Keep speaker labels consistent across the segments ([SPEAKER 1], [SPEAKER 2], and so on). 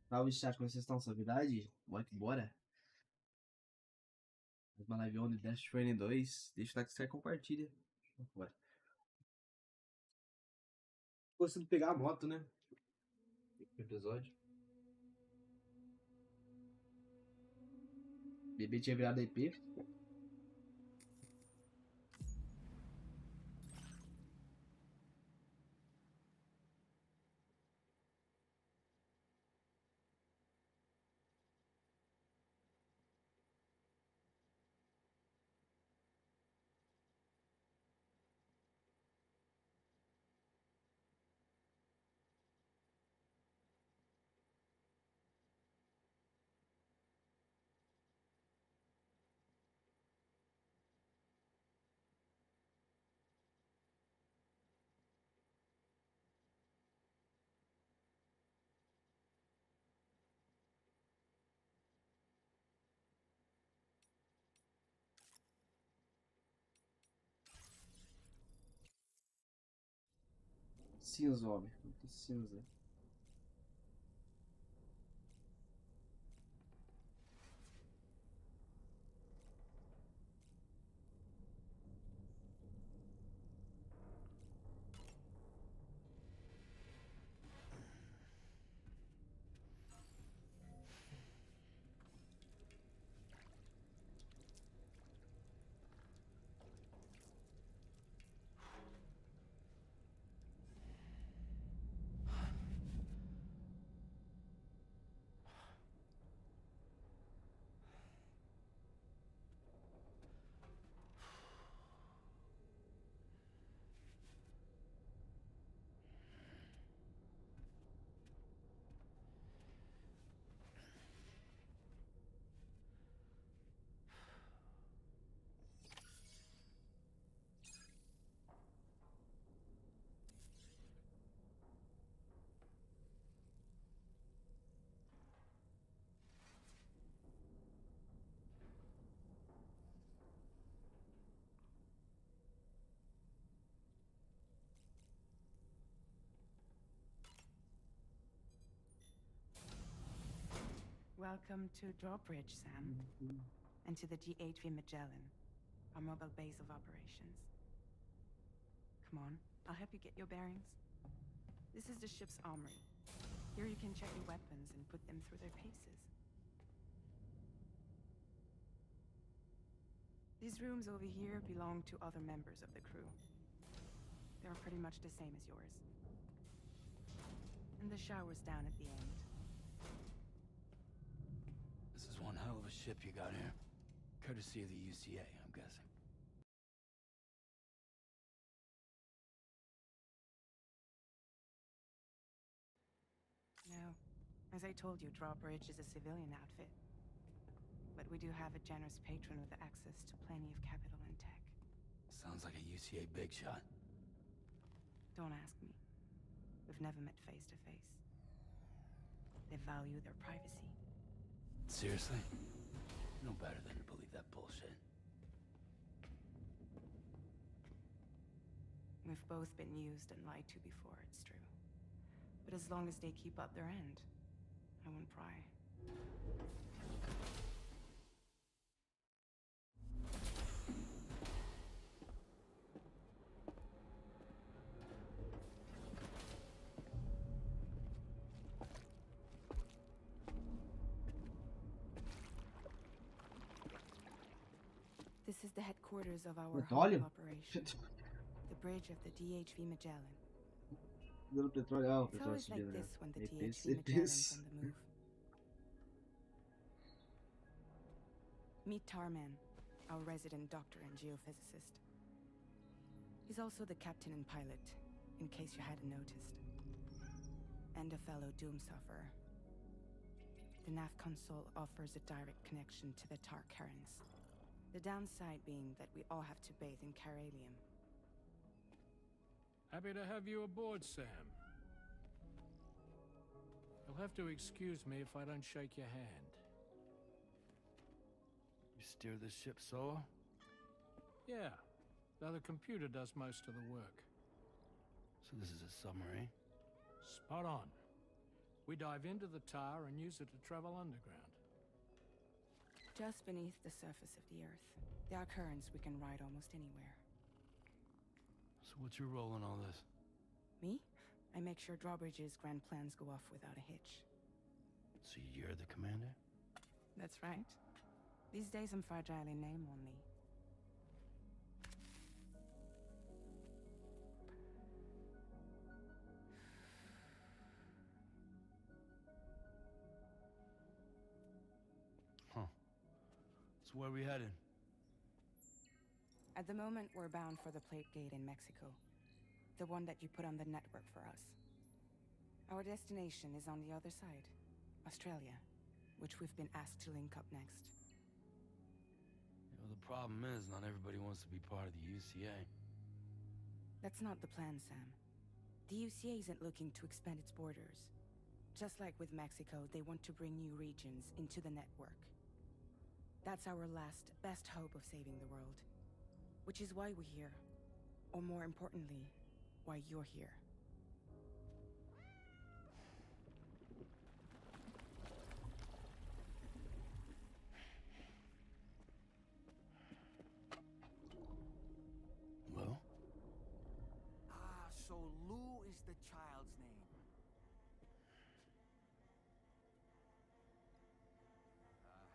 [SPEAKER 1] Salve, chat, como vocês estão? Suavidade? Bora que bora. Mais uma live on Death Stranding 2. Deixa o like, se compartilha. Bora. Gostando de pegar a moto, né? Episódio. Bebê tinha virado EP. Cinza, homem. Muito cinza.
[SPEAKER 2] Welcome to Drawbridge, Sam, and to the GHV Magellan, our mobile base of operations. Come on, I'll help you get your bearings. This is the ship's armory. Here you can check your weapons and put them through their paces. These rooms over here belong to other members of the crew. They're pretty much the same as yours. And the shower's down at the end.
[SPEAKER 3] This is one hell of a ship you got here. Courtesy of the UCA, I'm guessing.
[SPEAKER 2] No. As I told you, Drawbridge is a civilian outfit. But we do have a generous patron with access to plenty of capital and tech.
[SPEAKER 3] Sounds like a UCA big shot.
[SPEAKER 2] Don't ask me. We've never met face to face. They value their privacy.
[SPEAKER 3] Seriously? No better than to believe that bullshit.
[SPEAKER 2] We've both been used and lied to before, it's true. But as long as they keep up their end, I won't pry. This is the headquarters of our
[SPEAKER 1] Petróleo?
[SPEAKER 2] whole operation. The bridge of the DHV Magellan.
[SPEAKER 1] Pelo petróleo. Ah, o
[SPEAKER 2] It's
[SPEAKER 1] petróleo
[SPEAKER 2] always like
[SPEAKER 1] subindo, né?
[SPEAKER 2] this when the
[SPEAKER 1] EPs,
[SPEAKER 2] DHV Magellan's
[SPEAKER 1] EPs.
[SPEAKER 2] on the move. Meet Tarman, our resident doctor and geophysicist. He's also the captain and pilot, in case you hadn't noticed. And a fellow doom sufferer. The nav console offers a direct connection to the tar currents. The downside being that we all have to bathe in caralium.
[SPEAKER 4] Happy to have you aboard, Sam. You'll have to excuse me if I don't shake your hand.
[SPEAKER 3] You steer this ship solo?
[SPEAKER 4] Yeah, though the computer does most of the work.
[SPEAKER 3] So this is a submarine?
[SPEAKER 4] Spot on. We dive into the tower and use it to travel underground.
[SPEAKER 2] Just beneath the surface of the Earth, there are currents we can ride almost anywhere.
[SPEAKER 3] So what's your role in all this?
[SPEAKER 2] Me? I make sure Drawbridge's grand plans go off without a hitch.
[SPEAKER 3] So you're the commander?
[SPEAKER 2] That's right. These days I'm fragile in name only.
[SPEAKER 3] Huh. So where are we headed?
[SPEAKER 2] At the moment, we're bound for the Plate Gate in Mexico. The one that you put on the network for us. Our destination is on the other side, Australia, which we've been asked to link up next.
[SPEAKER 3] You know, the problem is not everybody wants to be part of the UCA.
[SPEAKER 2] That's not the plan, Sam. The UCA isn't looking to expand its borders. Just like with Mexico, they want to bring new regions into the network. That's our last, best hope of saving the world. Which is why we're here. Or more importantly, why you're here.
[SPEAKER 3] Well?
[SPEAKER 5] So Lou is the child's name.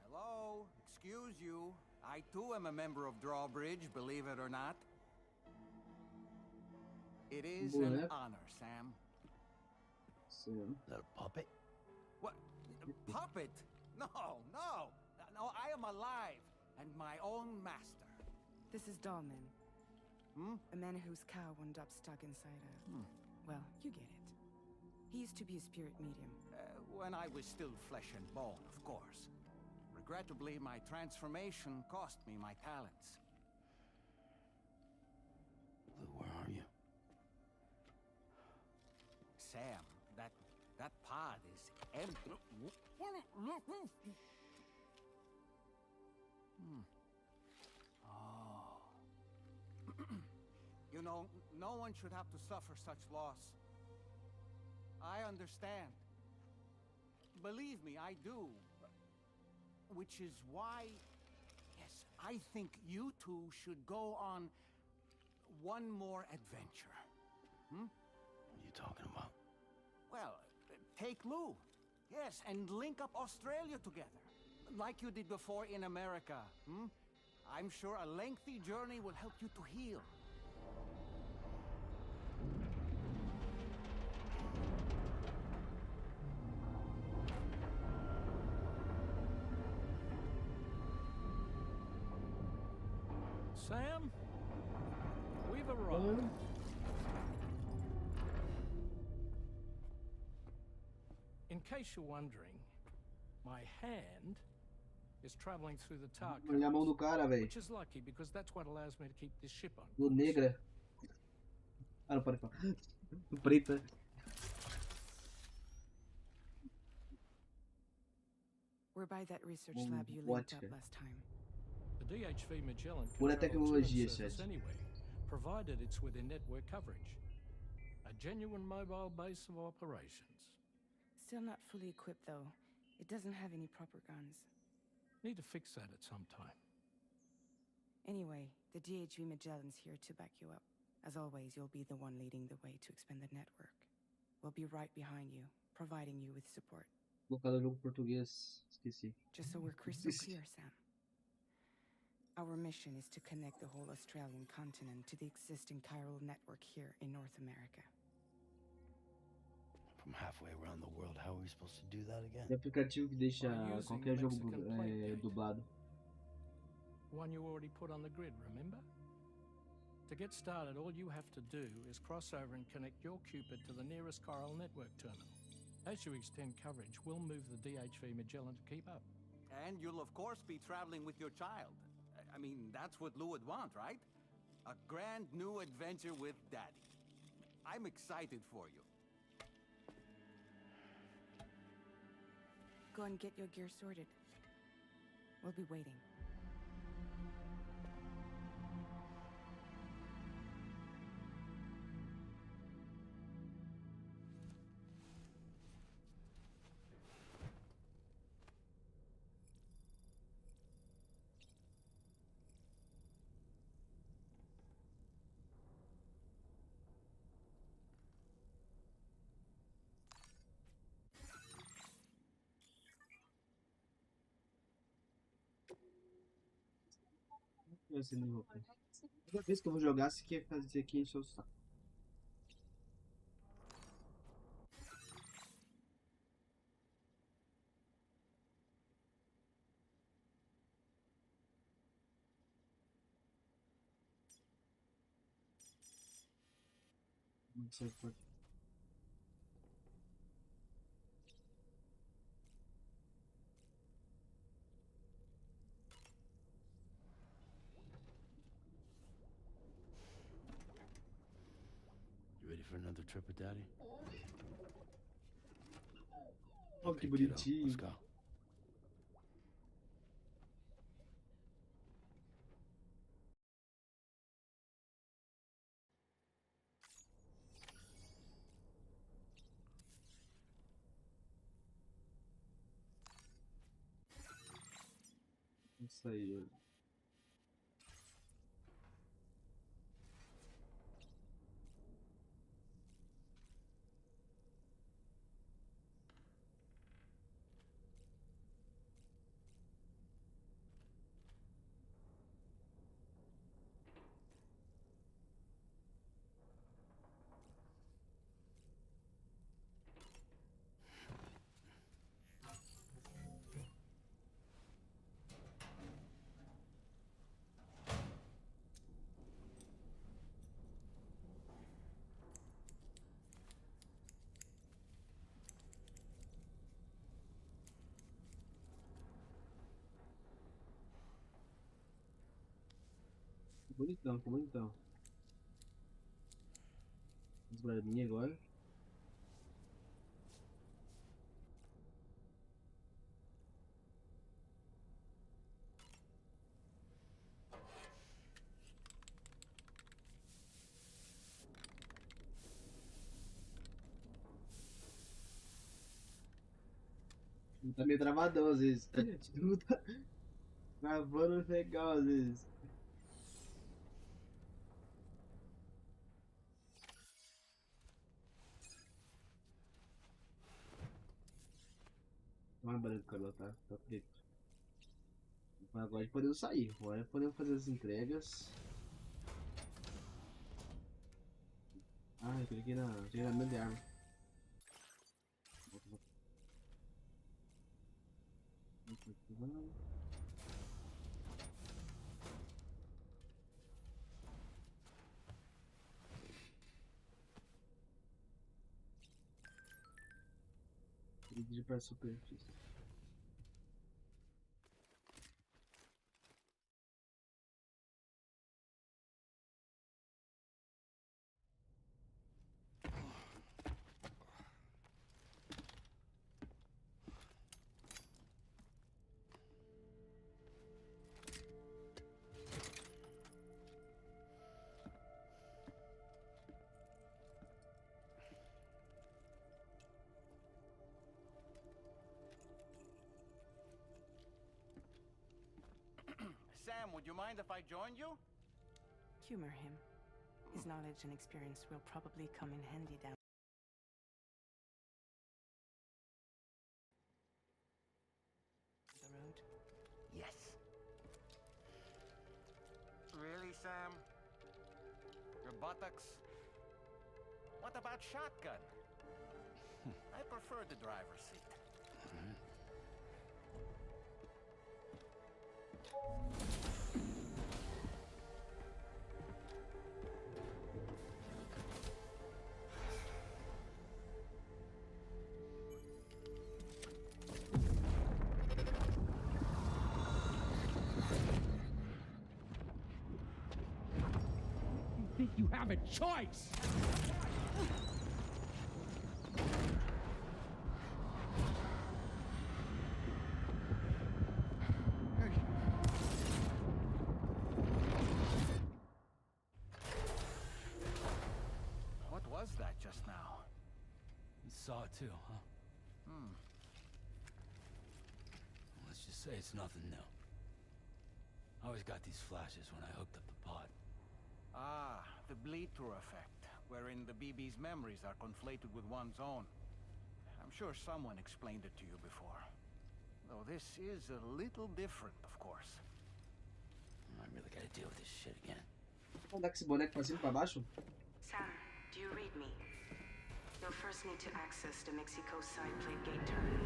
[SPEAKER 5] Hello? Excuse you. I too am a member of Drawbridge, believe it or not. It is an honor, Sam.
[SPEAKER 1] Sim.
[SPEAKER 3] Is that a puppet?
[SPEAKER 5] What? A puppet? No, no. No, I am alive and my own master.
[SPEAKER 2] This is Dahlman.
[SPEAKER 5] Hmm?
[SPEAKER 2] A man whose cow wound up stuck inside a... Well, you get it. He used to be a spirit medium.
[SPEAKER 5] When I was still flesh and bone, of course. Regrettably, my transformation cost me my talents.
[SPEAKER 3] Lou, where are you?
[SPEAKER 5] Sam, that pod is empty. Oh. You know, no one should have to suffer such loss. I understand. Believe me, I do. Which is why, yes, I think you two should go on one more adventure.
[SPEAKER 3] What are you talking about?
[SPEAKER 5] Well, take Lou. Yes, and link up Australia together. Like you did before in America. I'm sure a lengthy journey will help you to heal.
[SPEAKER 4] Sam, we've arrived. In case you're wondering, my hand is traveling through the tower,
[SPEAKER 1] Olha a mão do cara, velho.
[SPEAKER 4] which is lucky because that's what allows me to keep this ship on
[SPEAKER 1] Do
[SPEAKER 4] course.
[SPEAKER 1] negra. Ah, não pode falar. Do preta.
[SPEAKER 2] We're by that research lab you linked up last time.
[SPEAKER 4] The DHV Magellan can
[SPEAKER 1] Pura
[SPEAKER 4] travel to
[SPEAKER 1] tecnologia,
[SPEAKER 4] its surface
[SPEAKER 1] chat.
[SPEAKER 4] anyway, provided it's within network coverage. A genuine mobile base of operations.
[SPEAKER 2] Still not fully equipped, though. It doesn't have any proper guns.
[SPEAKER 4] Need to fix that at some time.
[SPEAKER 2] Anyway, the DHV Magellan's here to back you up. As always, you'll be the one leading the way to expand the network. We'll be right behind you, providing you with support.
[SPEAKER 1] Vou colocar jogo português. Esqueci.
[SPEAKER 2] Just so we're crystal clear, Sam. Our mission is to connect the whole Australian continent to the existing chiral network here in North America.
[SPEAKER 3] From halfway around the world, how are we supposed to do that again?
[SPEAKER 1] É aplicativo que deixa
[SPEAKER 4] Using
[SPEAKER 1] qualquer jogo
[SPEAKER 4] Mexican plate gate.
[SPEAKER 1] dublado.
[SPEAKER 4] One you already put on the grid, remember? To get started, all you have to do is cross over and connect your Cupid to the nearest chiral network terminal. As you extend coverage, we'll move the DHV Magellan to keep up.
[SPEAKER 5] And you'll of course be traveling with your child. I mean, that's what Lou would want, right? A grand new adventure with Daddy. I'm excited for you.
[SPEAKER 2] Go and get your gear sorted. We'll be waiting.
[SPEAKER 1] Eu sei, não vou. Toda vez que eu vou jogar, você quer fazer aqui encher o saco. Não sei por quê.
[SPEAKER 3] You ready for another trip with Daddy?
[SPEAKER 1] Oh, que
[SPEAKER 3] Okay, kiddo, let's
[SPEAKER 1] bonitinho.
[SPEAKER 3] go.
[SPEAKER 1] Isso aí. Bonitão, ficou bonitão. As barbinhas agora. Tá meio travadão às vezes. Não tá travando legal às vezes. Não é branco agora, tá preto. Agora podemos sair. Agora podemos fazer as entregas. Ah, eu cliquei na treinamento de arma. Volta, volta. Dirigir para a superfície.
[SPEAKER 5] Sam, would you mind if I joined you?
[SPEAKER 2] Humor him. His knowledge and experience will probably come in handy down the road.
[SPEAKER 5] Yes. Really, Sam? Your buttocks? What about shotgun? I prefer the driver's seat.
[SPEAKER 6] Think you have a choice?
[SPEAKER 5] What was that just now?
[SPEAKER 3] You saw it too, huh?
[SPEAKER 5] Hmm.
[SPEAKER 3] Let's just say it's nothing new. I always got these flashes when I hooked up the pod.
[SPEAKER 5] Ah, the bleed-through effect, wherein the BB's memories are conflated with one's own. I'm sure someone explained it to you before. Though this is a little different, of course.
[SPEAKER 3] I really gotta deal with this shit again.
[SPEAKER 1] Vamos dar com esse boneco pra cima e pra baixo?
[SPEAKER 2] Sam, do you read me? You'll first need to access the Mexico side plate gate terminal.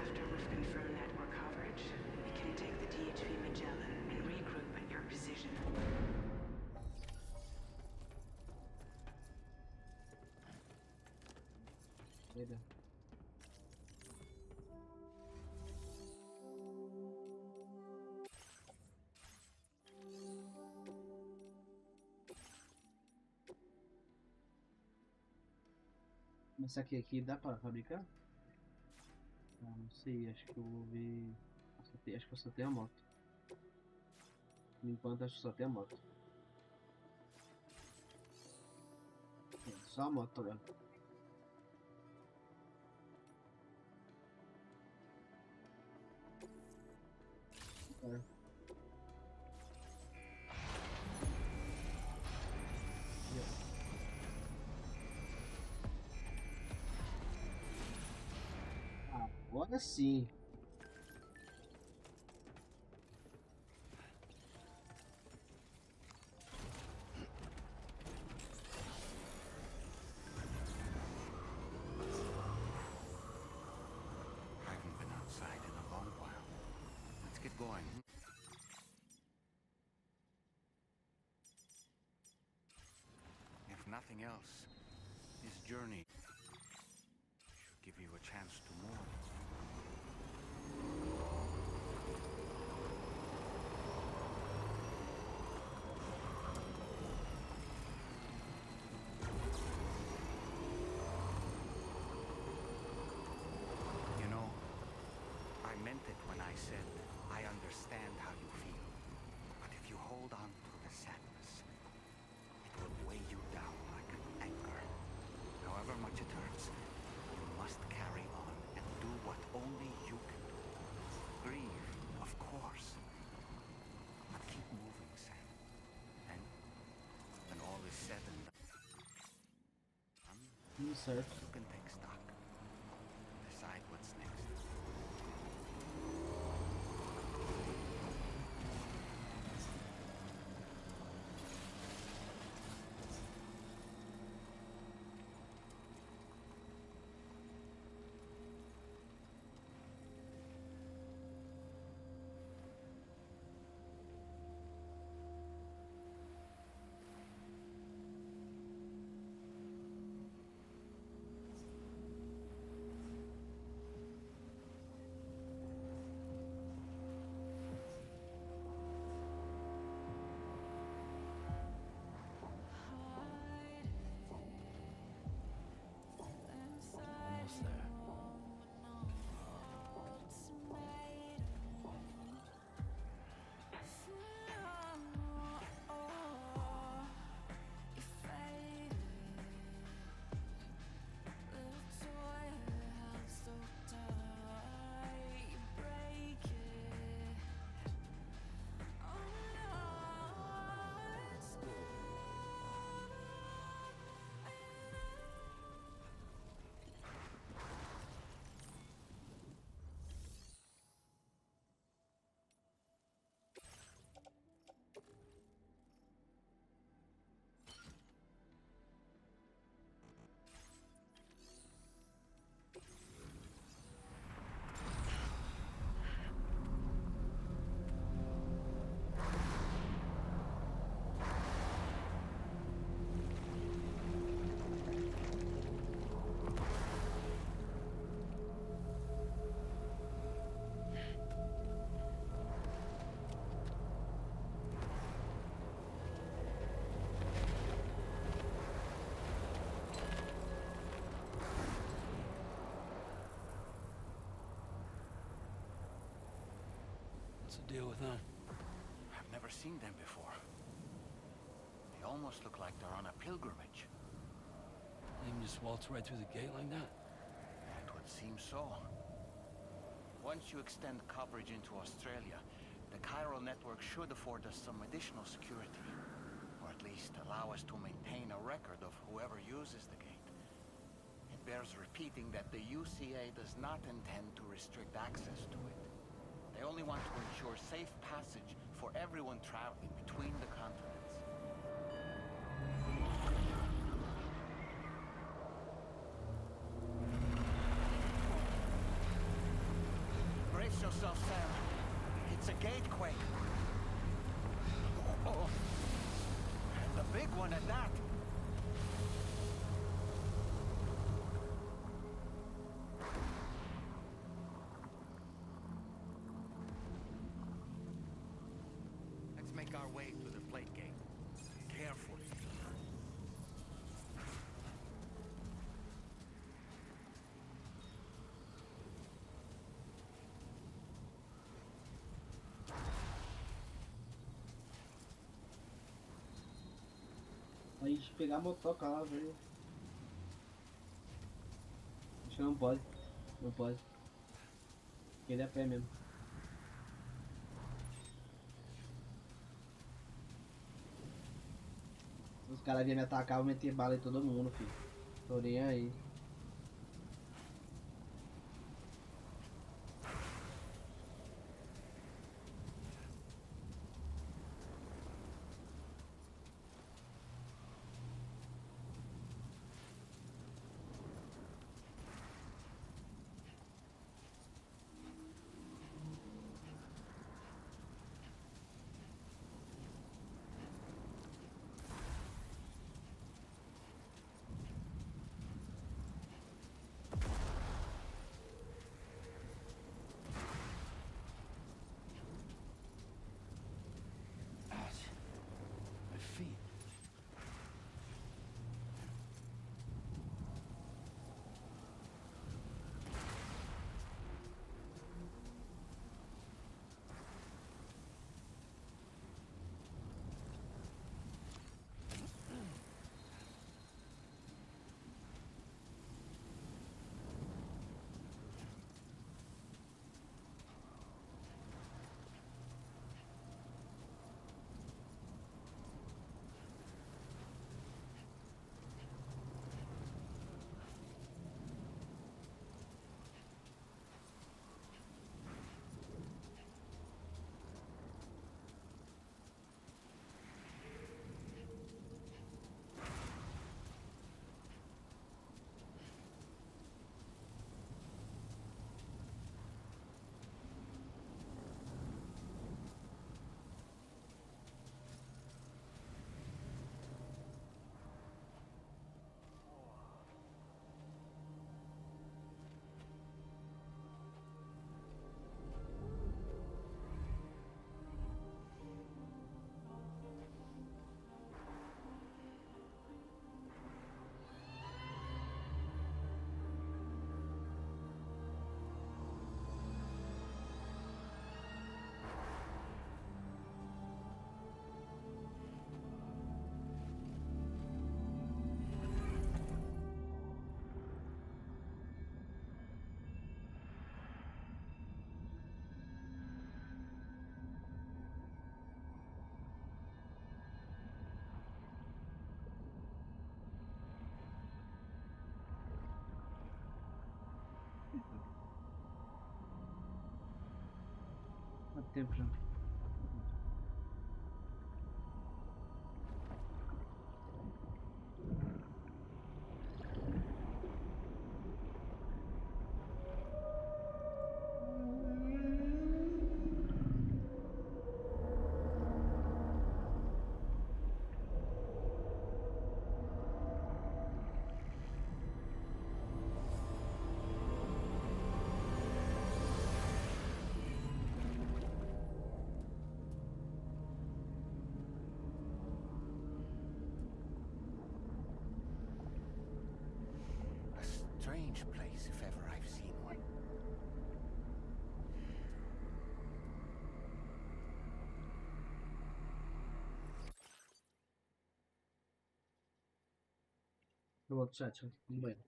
[SPEAKER 2] After we've confirmed network coverage, we can take the DHV Magellan and regroup at your position.
[SPEAKER 1] Beleza. Mas essa aqui dá pra fabricar? Ah, não sei, acho que eu vou ver. Acho que eu só tenho a moto. Por enquanto acho que só tem a moto. Só a moto agora. É. Agora sim.
[SPEAKER 5] Haven't been outside in a long while. Let's get going. If nothing else, this journey should give you a chance to move. You know, I meant it when I said I understand how you feel. But if you hold on to the sadness, it will weigh you down like an anchor. However much it hurts, you must carry on and do what only you can do. Grieve, of course. But keep moving, Sam. And when all is said and done,
[SPEAKER 1] Tudo certo.
[SPEAKER 5] you can take stock. Decide what's next.
[SPEAKER 3] Almost there. What's the deal with them?
[SPEAKER 5] I've never seen them before. They almost look like they're on a pilgrimage.
[SPEAKER 3] They can just waltz right through the gate like that?
[SPEAKER 5] It would seem so. Once you extend coverage into Australia, the chiral network should afford us some additional security. Or at least allow us to maintain a record of whoever uses the gate. It bears repeating that the UCA does not intend to restrict access to it. They only want to ensure safe passage for everyone traveling between the continents. Brace yourself, Sam. It's a gatequake. Oh. And a big one at that. Let's make our way through the plate gate. Carefully.
[SPEAKER 1] A gente pegar a motoca lá, velho. Acho que não pode. Não pode. Porque ele é a pé mesmo. Os caras vinham me atacar, eu meter bala em todo mundo, filho. Tô nem aí.
[SPEAKER 3] My feet.
[SPEAKER 1] Quanto tempo já?
[SPEAKER 5] A strange place, if ever I've seen one.
[SPEAKER 1] Eu volto chat, no banheiro.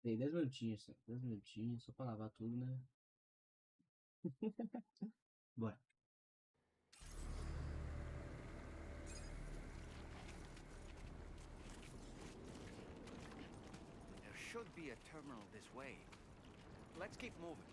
[SPEAKER 1] Tem 10 minutinhos, 10 minutinhos, só pra lavar tudo, né? Bora.
[SPEAKER 5] There should be a terminal this way. Let's keep moving.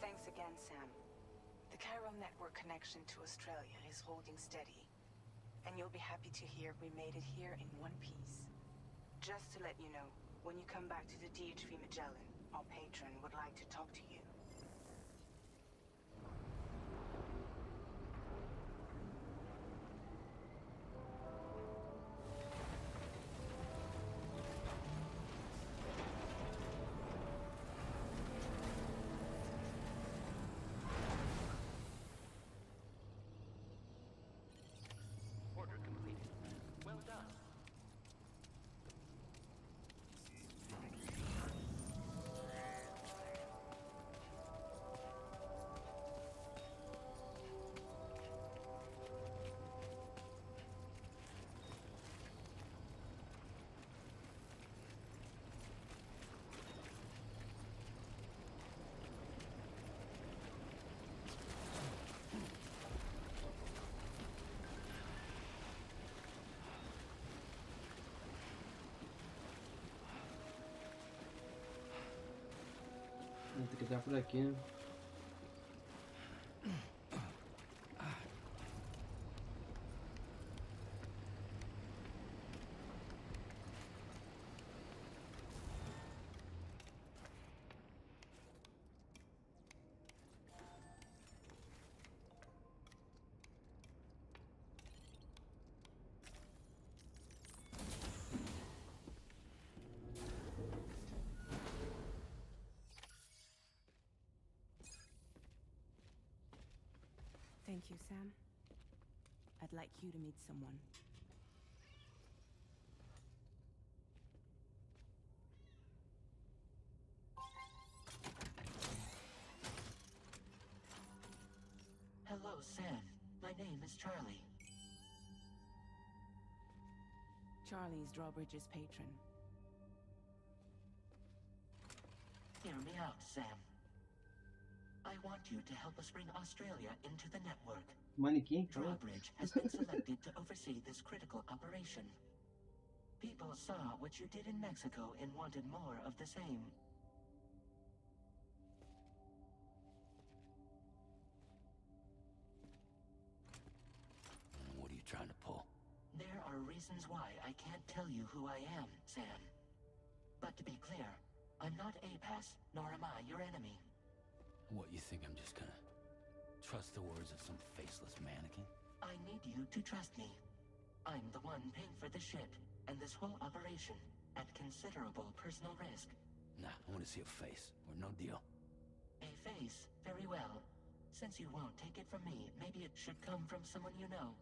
[SPEAKER 2] Thanks again, Sam. The chiral network connection to Australia is holding steady. And you'll be happy to hear we made it here in one piece. Just to let you know, when you come back to the DHV Magellan, our patron would like to talk to you.
[SPEAKER 7] Order completed. Well done.
[SPEAKER 1] Vou ter que entrar por aqui, né?
[SPEAKER 2] Thank you, Sam. I'd like you to meet someone.
[SPEAKER 8] Hello, Sam. My name is Charlie.
[SPEAKER 2] Charlie's Drawbridge's patron.
[SPEAKER 8] Hear me out, Sam. I want you to help us bring Australia into the network.
[SPEAKER 1] Manequim?
[SPEAKER 8] Drawbridge has been selected to oversee this critical operation. People saw what you did in Mexico and wanted more of the same.
[SPEAKER 3] What are you trying to pull?
[SPEAKER 8] There are reasons why I can't tell you who I am, Sam. But to be clear, I'm not APAS, nor am I your enemy.
[SPEAKER 3] What, you think I'm just gonna trust the words of some faceless mannequin?
[SPEAKER 8] I need you to trust me. I'm the one paying for the ship and this whole operation at considerable personal risk.
[SPEAKER 3] Nah, I want to see a face, or no deal.
[SPEAKER 8] A face? Very well. Since you won't take it from me, maybe it should come from someone you know.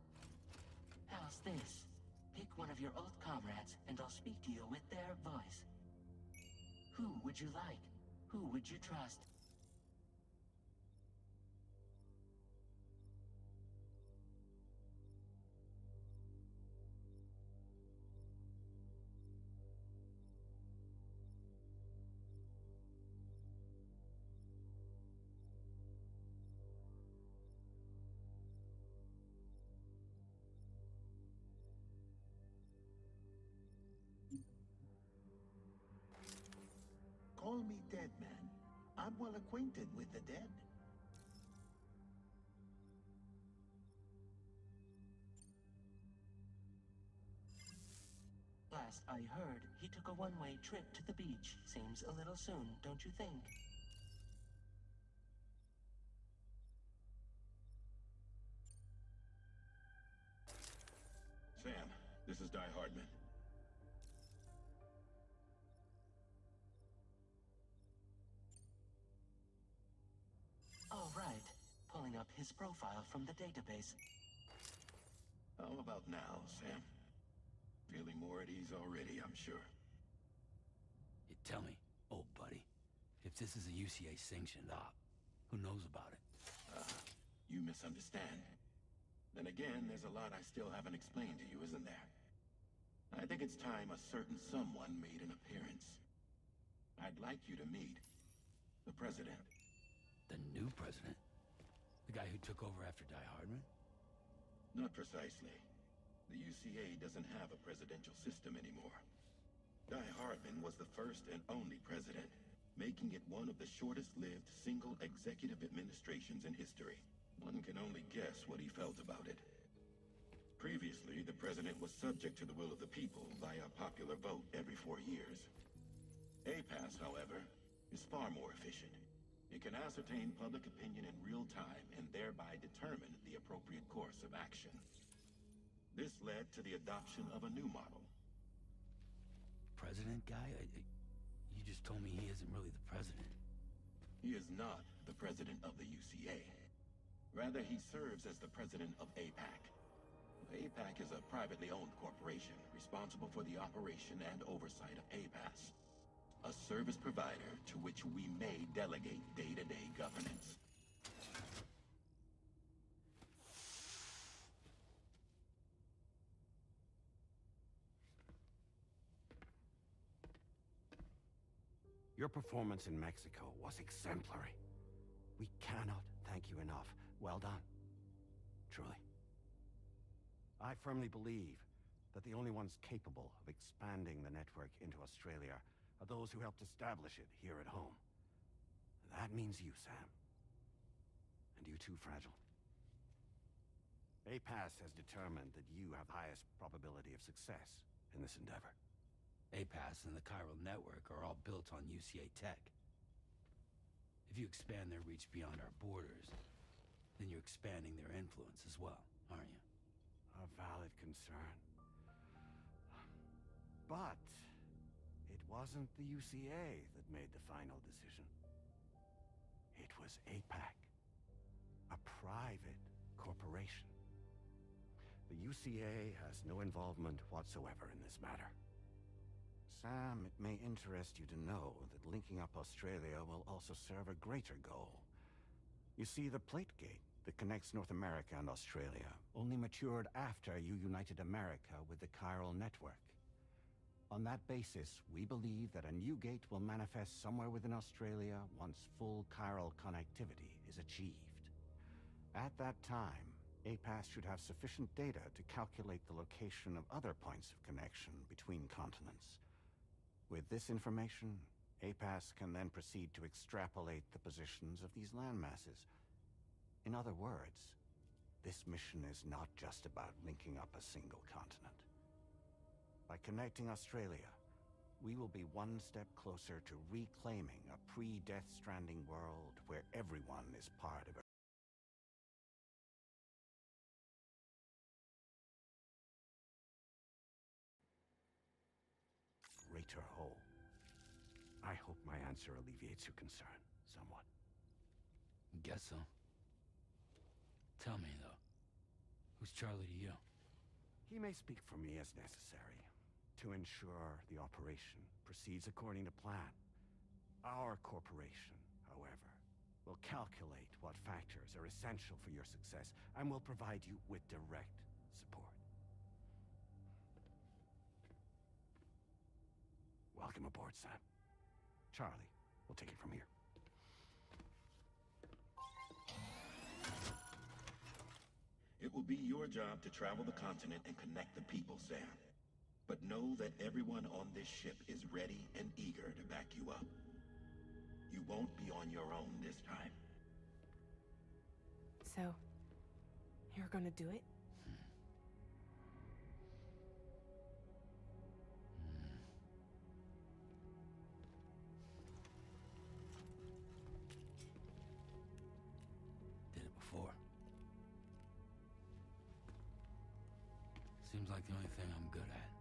[SPEAKER 8] How's this? Pick one of your old comrades, and I'll speak to you with their voice. Who would you like? Who would you trust?
[SPEAKER 9] Call me dead, man. I'm well acquainted with the dead.
[SPEAKER 8] Last I heard, he took a one-way trip to the beach. Seems a little soon, don't you think?
[SPEAKER 9] Sam, this is Di Hardman.
[SPEAKER 8] All right. Pulling up his profile from the database.
[SPEAKER 9] How about now, Sam? Feeling more at ease already, I'm sure.
[SPEAKER 3] You tell me, old buddy, if this is a UCA-sanctioned op, who knows about it?
[SPEAKER 9] You misunderstand. Then again, there's a lot I still haven't explained to you, isn't there? I think it's time a certain someone made an appearance. I'd like you to meet the President.
[SPEAKER 3] The new president? The guy who took over after Die Hardman?
[SPEAKER 9] Not precisely. The UCA doesn't have a presidential system anymore. Die Hardman was the first and only president, making it one of the shortest-lived single executive administrations in history. One can only guess what he felt about it. Previously, the president was subject to the will of the people via popular vote every 4 years. APAS, however, is far more efficient. It can ascertain public opinion in real time and thereby determine the appropriate course of action. This led to the adoption of a new model.
[SPEAKER 3] President guy? You just told me he isn't really the president.
[SPEAKER 9] He is not the president of the UCA. Rather, he serves as the president of APAC. APAC is a privately owned corporation responsible for the operation and oversight of APAS, a service provider to which we may delegate day-to-day governance.
[SPEAKER 10] Your performance in Mexico was exemplary. We cannot thank you enough. Well done. Truly. I firmly believe that the only ones capable of expanding the network into Australia are those who helped establish it here at home. That means you, Sam. And you too, Fragile. APAS has determined that you have the highest probability of success in this endeavor.
[SPEAKER 3] APAS and the Chiral Network are all built on UCA tech. If you expand their reach beyond our borders, then you're expanding their influence as well, aren't you?
[SPEAKER 10] A valid concern. But it wasn't the UCA that made the final decision. It was APAC, a private corporation. The UCA has no involvement whatsoever in this matter. Sam, it may interest you to know that linking up Australia will also serve a greater goal. You see, the Plate Gate that connects North America and Australia only matured after you united America with the Chiral Network. On that basis, we believe that a new gate will manifest somewhere within Australia once full chiral connectivity is achieved. At that time, APAS should have sufficient data to calculate the location of other points of connection between continents. With this information, APAS can then proceed to extrapolate the positions of these landmasses. In other words, this mission is not just about linking up a single continent. By connecting Australia, we will be one step closer to reclaiming a pre-Death Stranding world where everyone is part of a greater whole. I hope my answer alleviates your concern somewhat.
[SPEAKER 3] Guess so. Tell me, though. Who's Charlie to you?
[SPEAKER 10] He may speak for me as necessary to ensure the operation proceeds according to plan. Our corporation, however, will calculate what factors are essential for your success and will provide you with direct support. Welcome aboard, Sam. Charlie, we'll take it from here.
[SPEAKER 9] It will be your job to travel the continent and connect the people, Sam. But know that everyone on this ship is ready and eager to back you up. You won't be on your own this time.
[SPEAKER 2] So, you're gonna do it?
[SPEAKER 3] Did it before. Seems like the only thing I'm good at.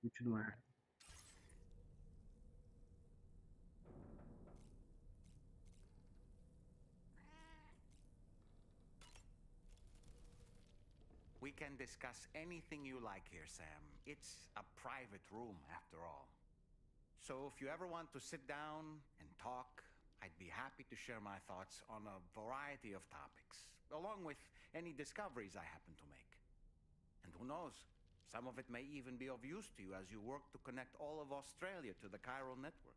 [SPEAKER 1] Continuar.
[SPEAKER 5] We can discuss anything you like here, Sam. It's a private room, after all. So if you ever want to sit down and talk, I'd be happy to share my thoughts on a variety of topics, along with any discoveries I happen to make. And who knows, some of it may even be of use to you as you work to connect all of Australia to the chiral network.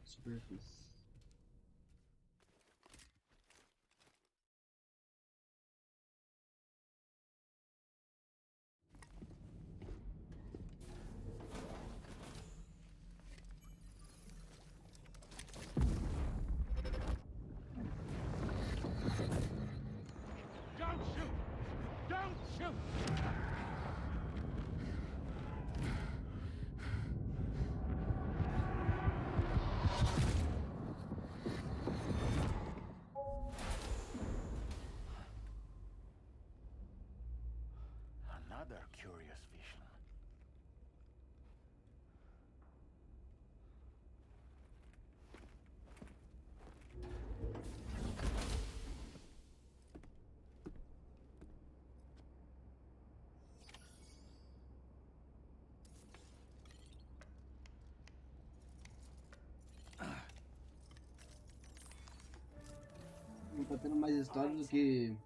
[SPEAKER 1] Superfície.
[SPEAKER 6] Don't shoot! Don't shoot!
[SPEAKER 10] Another curious vision.
[SPEAKER 1] Tá tendo mais história do que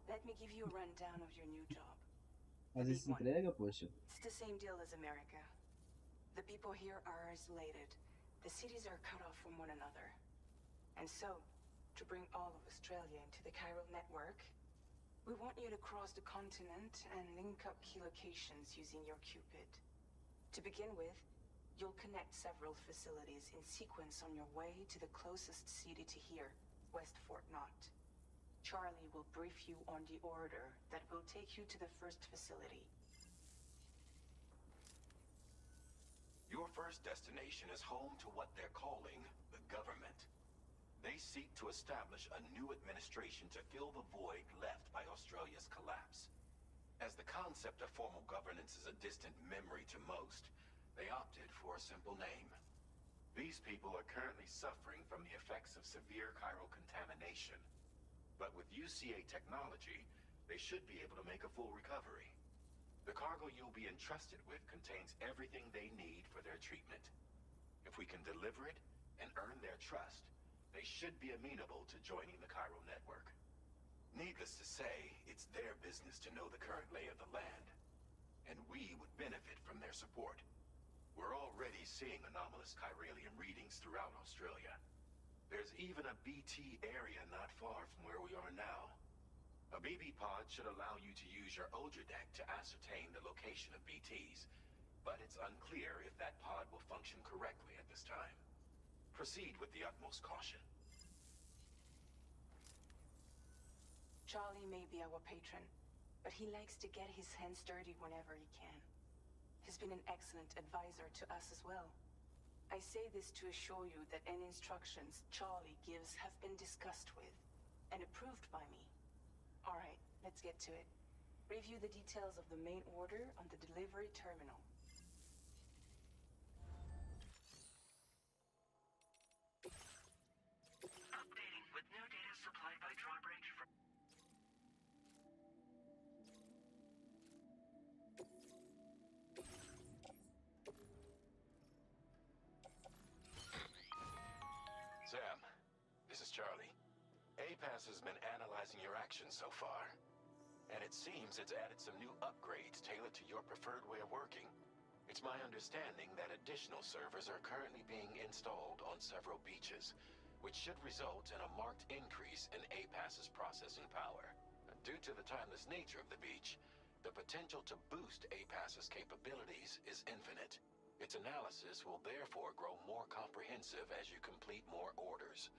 [SPEAKER 2] Let me give you a rundown of your new job.
[SPEAKER 1] fazer essa entrega, poxa.
[SPEAKER 2] It's the same deal as America. The people here are isolated. The cities are cut off from one another. And so, to bring all of Australia into the chiral network, we want you to cross the continent and link up key locations using your Cupid. To begin with, you'll connect several facilities in sequence on your way to the closest city to here, West Fort Knott. Charlie will brief you on the order that will take you to the first facility.
[SPEAKER 9] Your first destination is home to what they're calling the government. They seek to establish a new administration to fill the void left by Australia's collapse. As the concept of formal governance is a distant memory to most, they opted for a simple name. These people are currently suffering from the effects of severe chiral contamination. But with UCA technology, they should be able to make a full recovery. The cargo you'll be entrusted with contains everything they need for their treatment. If we can deliver it and earn their trust, they should be amenable to joining the chiral network. Needless to say, it's their business to know the current lay of the land, and we would benefit from their support. We're already seeing anomalous chiralium readings throughout Australia. There's even a BT area not far from where we are now. A BB pod should allow you to use your Ultra deck to ascertain the location of BTs, but it's unclear if that pod will function correctly at this time. Proceed with the utmost caution.
[SPEAKER 2] Charlie may be our patron, but he likes to get his hands dirty whenever he can. He's been an excellent advisor to us as well. I say this to assure you that any instructions Charlie gives have been discussed with and approved by me. All right, let's get to it. Review the details of the main order on the delivery terminal.
[SPEAKER 8] Updating with new data supplied by Drawbridge from...
[SPEAKER 9] Sam, this is Charlie. APAS has been analyzing your actions so far, and it seems it's added some new upgrades tailored to your preferred way of working. It's my understanding that additional servers are currently being installed on several beaches, which should result in a marked increase in APAS's processing power. Due to the timeless nature of the beach, the potential to boost APAS's capabilities is infinite. Its analysis will therefore grow more comprehensive as you complete more orders,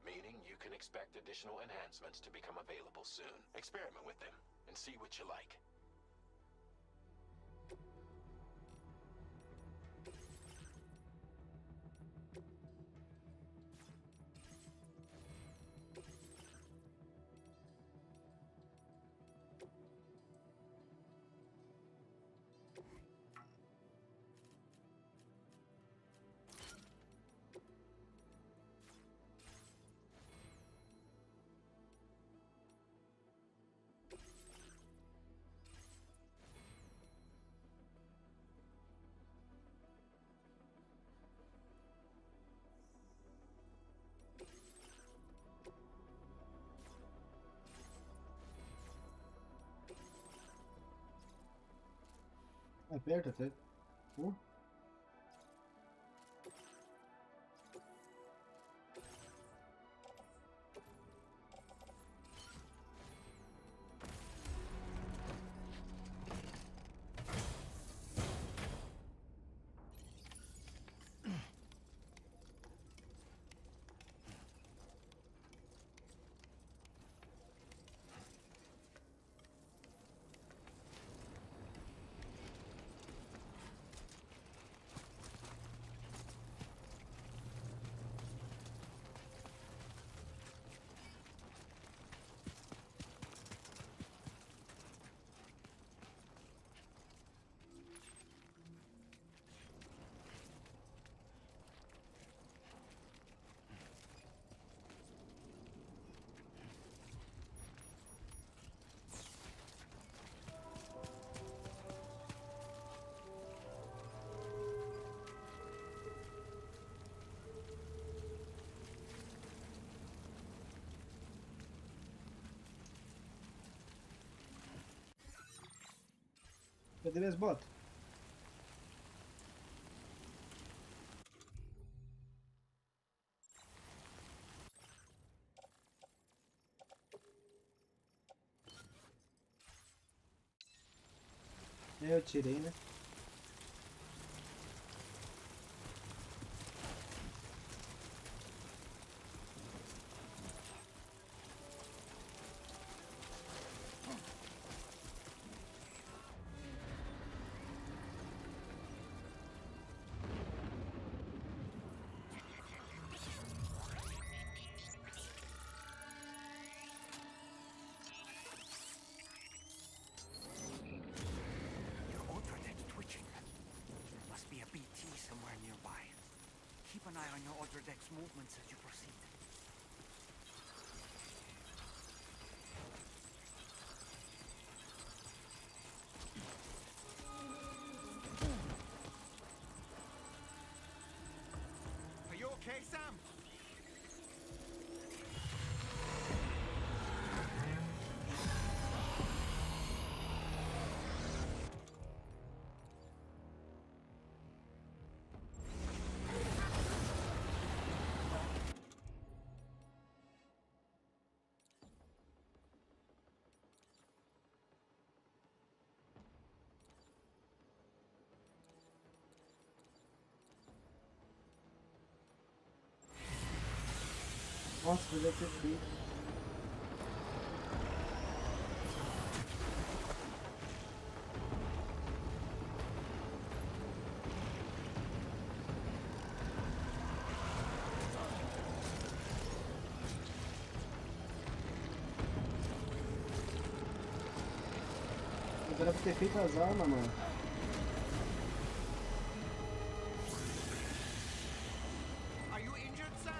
[SPEAKER 9] meaning you can expect additional enhancements to become available soon. Experiment with them and see what you like.
[SPEAKER 1] É perto até. Cadê minhas botas? Eu tirei, né?
[SPEAKER 10] Your ultranet's twitching. There must be a BT somewhere nearby. Keep an eye on your ultranet's movements as you proceed. Are you okay, Sam?
[SPEAKER 1] Nossa, podia ter feito. Era pra ter feito as armas, mano.
[SPEAKER 10] Are you injured, Sam?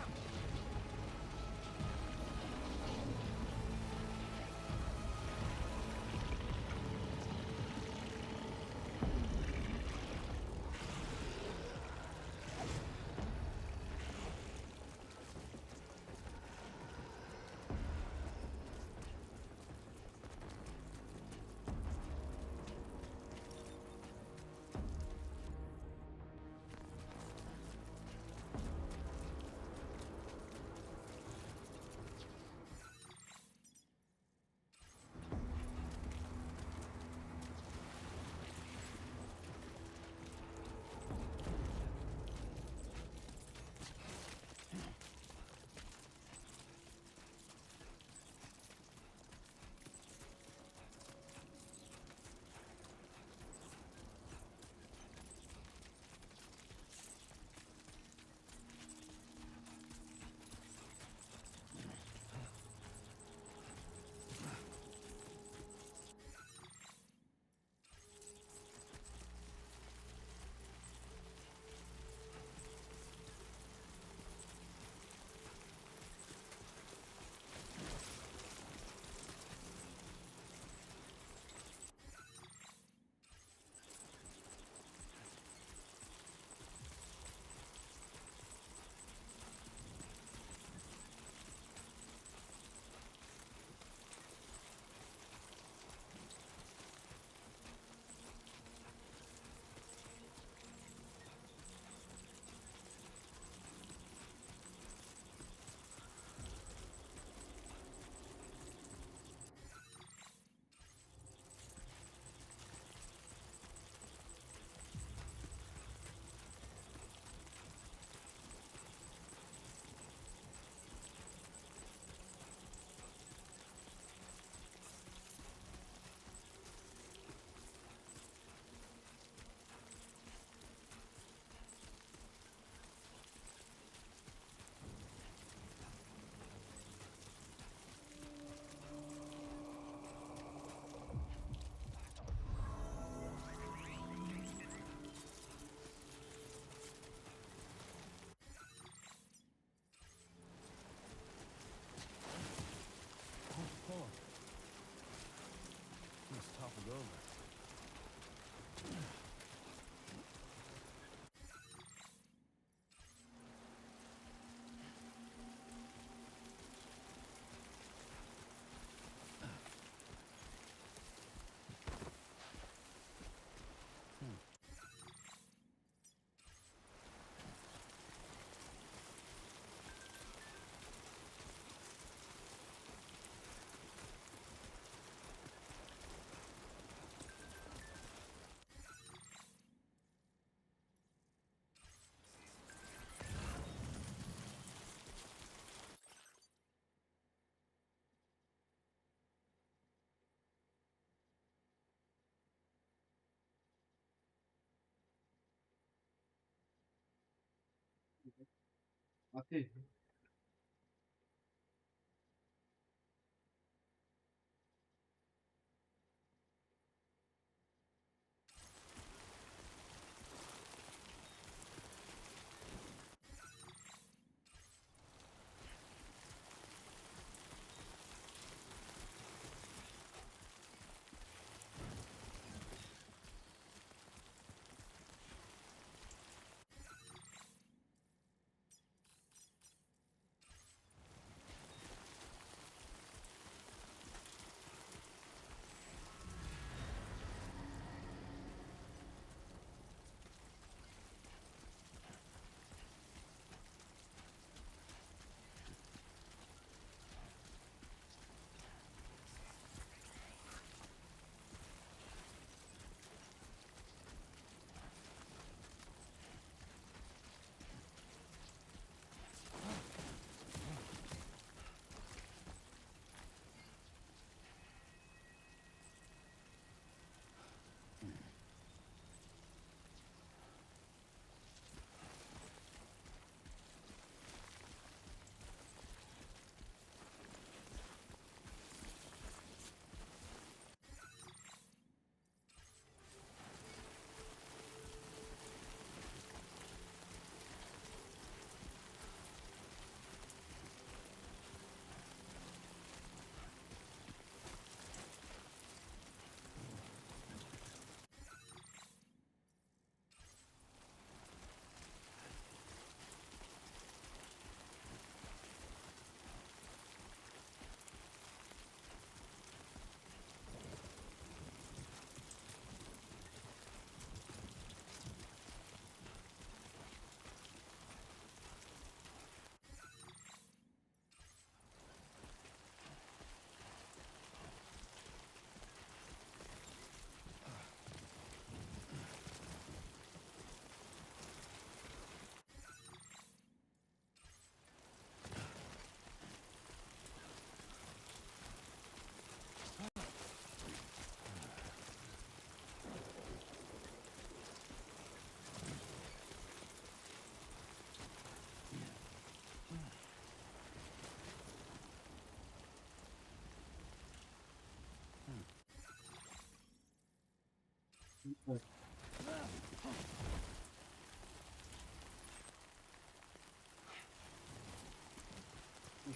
[SPEAKER 1] Ok.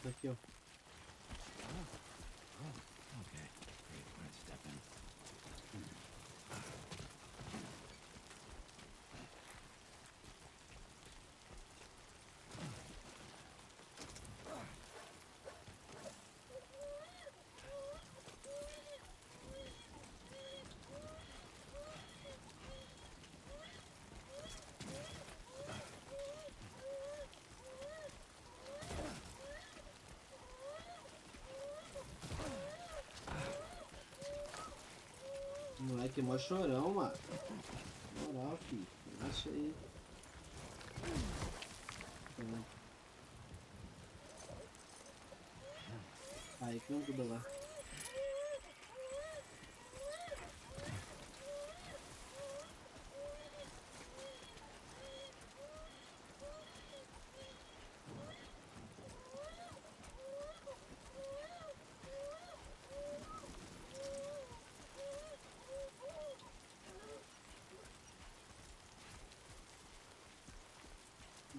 [SPEAKER 1] Tá aqui, ó.
[SPEAKER 10] Okay, great. Let's step in.
[SPEAKER 1] Moleque, mó chorão, mano. Moral, filho. Relaxa aí. Aí, que tudo lá.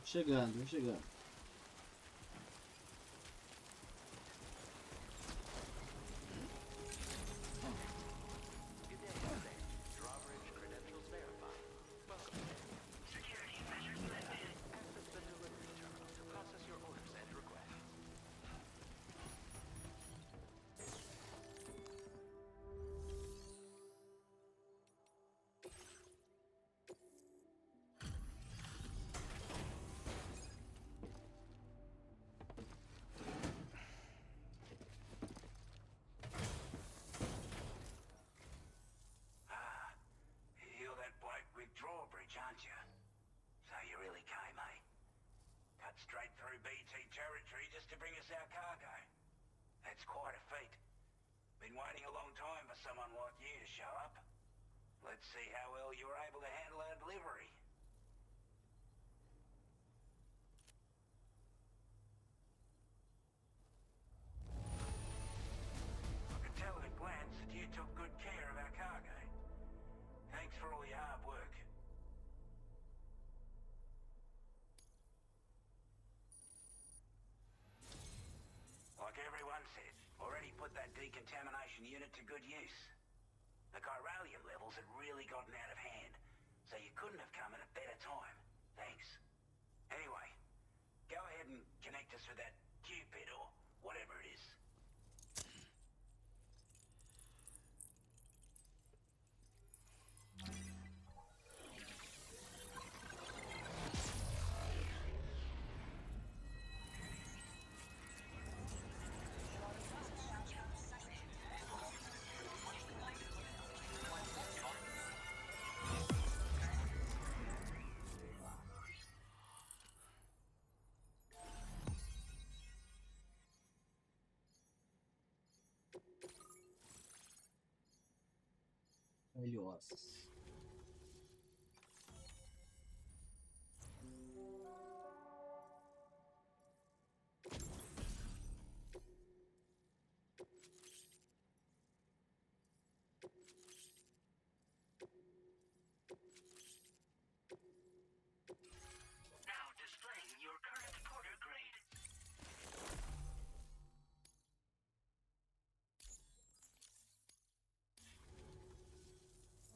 [SPEAKER 1] Chegando, chegando.
[SPEAKER 10] Aren't you? So you really came, eh? Cut straight through BT territory just to bring us our cargo. That's quite a feat. Been waiting a long time for someone like you to show up. Let's see how well you were able to handle our delivery.
[SPEAKER 11] that decontamination unit to good use. The chiralium levels had really gotten out of hand, so you couldn't have come at a better time. Thanks. Anyway, go ahead and connect us with that Cupid or whatever it is.
[SPEAKER 1] Velhos.
[SPEAKER 11] Now displaying your current porter grade.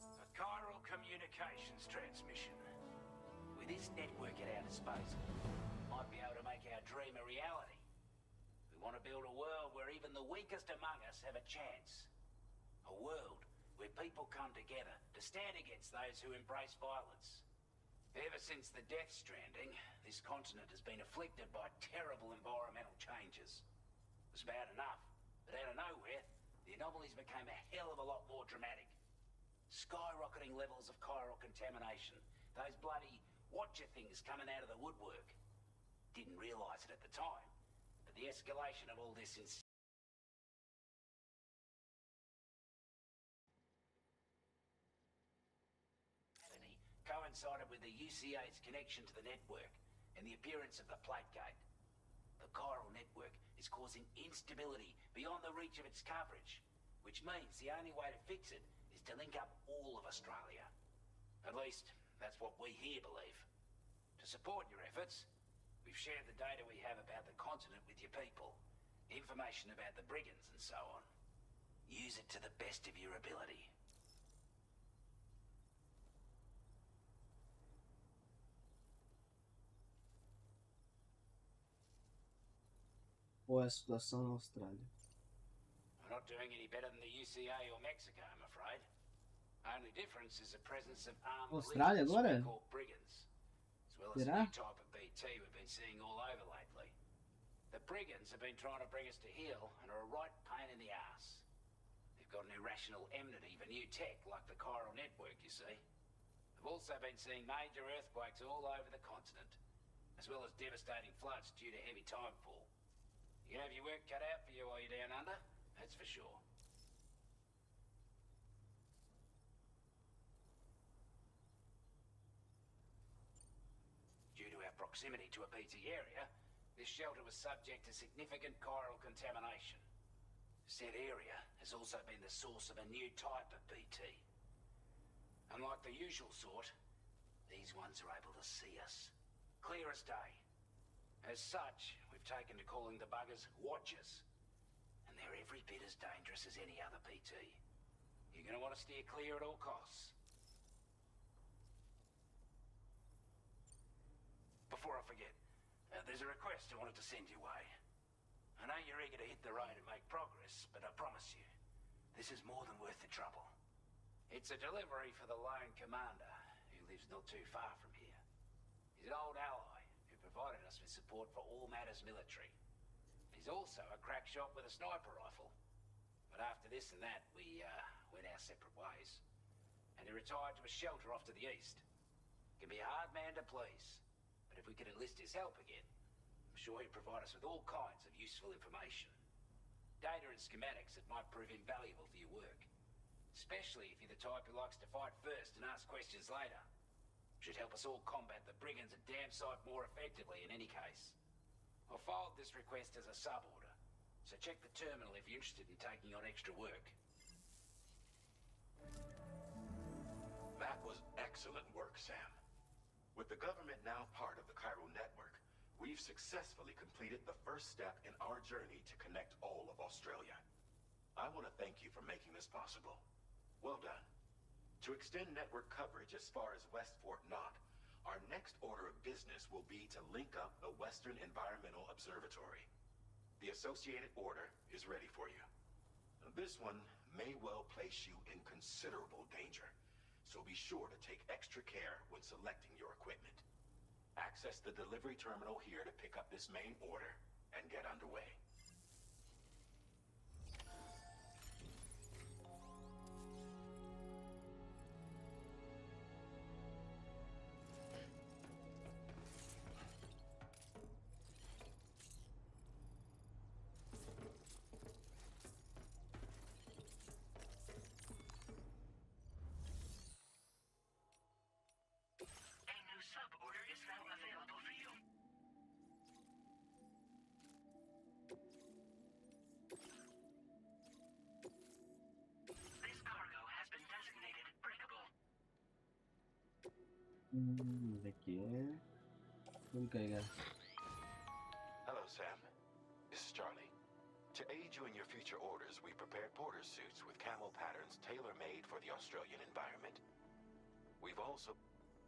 [SPEAKER 7] A chiral communications transmission. With this network at our disposal, might be able to make our dream a reality. We want to build a world where even the weakest among us have a chance. A world where people come together to stand against those who embrace violence. Ever since the death stranding, this continent has been afflicted by terrible environmental changes. It was bad enough, but out of nowhere, the anomalies became a hell of a lot more dramatic. Skyrocketing levels of chiral contamination. Those bloody watcher things coming out of the woodwork. Didn't realise it at the time, but the escalation of all this coincided with the UCA's connection to the network and the appearance of the plate gate. The chiral network is causing instability beyond the reach of its coverage, which means the only way to fix it is to link up all of Australia. At least, that's what we here believe. To support your efforts, we've shared the data we have about the continent with your people, information about the brigands and so on. Use it to the best of your ability.
[SPEAKER 1] Qual é a situação na Austrália?
[SPEAKER 7] We're not doing any better than the UCA or Mexico, I'm afraid. Only difference is the presence of armed
[SPEAKER 1] Austrália
[SPEAKER 7] militias
[SPEAKER 1] agora?
[SPEAKER 7] we call brigands, as well as a
[SPEAKER 1] Será?
[SPEAKER 7] new type of BT we've been seeing all over lately. The brigands have been trying to bring us to heel and are a right pain in the ass. They've got an irrational enmity for new tech like the chiral network, you see. They've also been seeing major earthquakes all over the continent, as well as devastating floods due to heavy timefall. You can have your work cut out for you while you're down under, that's for sure. Due to our proximity to a BT area, this shelter was subject to significant chiral contamination. Said area has also been the source of a new type of BT. Unlike the usual sort, these ones are able to see us, clear as day. As such, we've taken to calling the buggers Watchers, and they're every bit as dangerous as any other BT. You're going to want to steer clear at all costs. Before I forget, there's a request I wanted to send your way. I know you're eager to hit the road and make progress, but I promise you, this is more than worth the trouble. It's a delivery for the lone commander, who lives not too far from here. He's an old ally who provided us with support for all matters military. He's also a crack shot with a sniper rifle. But after this and that, we went our separate ways. And he retired to a shelter off to the east. Can be a hard man to please, but if we could enlist his help again, I'm sure he'd provide us with all kinds of useful information. Data and schematics that might prove invaluable for your work. Especially if you're the type who likes to fight first and ask questions later. Should help us all combat the brigands a damn sight more effectively in any case. I'll filed this request as a sub-order, so check the terminal if you're interested in taking on extra work.
[SPEAKER 9] That was excellent work, Sam. With the government now part of the chiral network, we've successfully completed the first step in our journey to connect all of Australia. I want to thank you for making this possible. Well done. To extend network coverage as far as West Fort Knott, our next order of business will be to link up the Western Environmental Observatory. The associated order is ready for you. This one may well place you in considerable danger, so be sure to take extra care when selecting your equipment. Access the delivery terminal here to pick up this main order and get underway.
[SPEAKER 1] Aqui é. Vamos carregar.
[SPEAKER 9] Hello, Sam. This is Charlie. To aid you in your future orders, we prepared porter suits with camel patterns tailor-made for the Australian environment. We've also...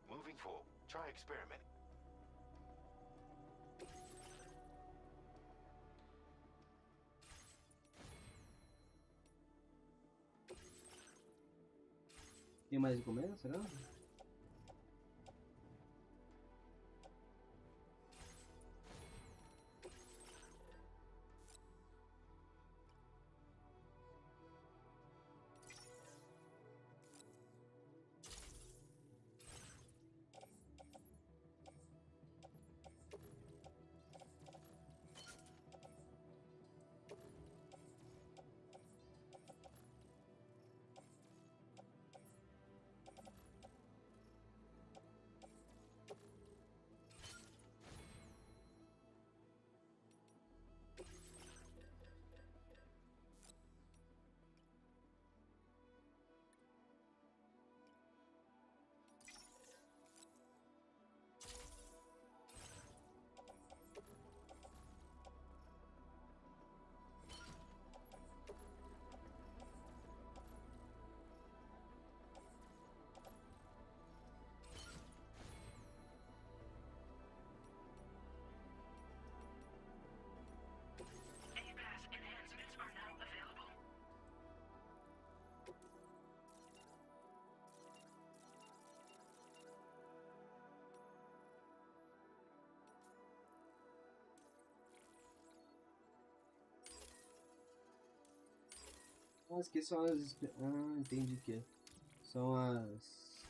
[SPEAKER 9] Moving forward, try experiment.
[SPEAKER 1] Tem mais encomenda, será? As que são as... Ah, entendi que são as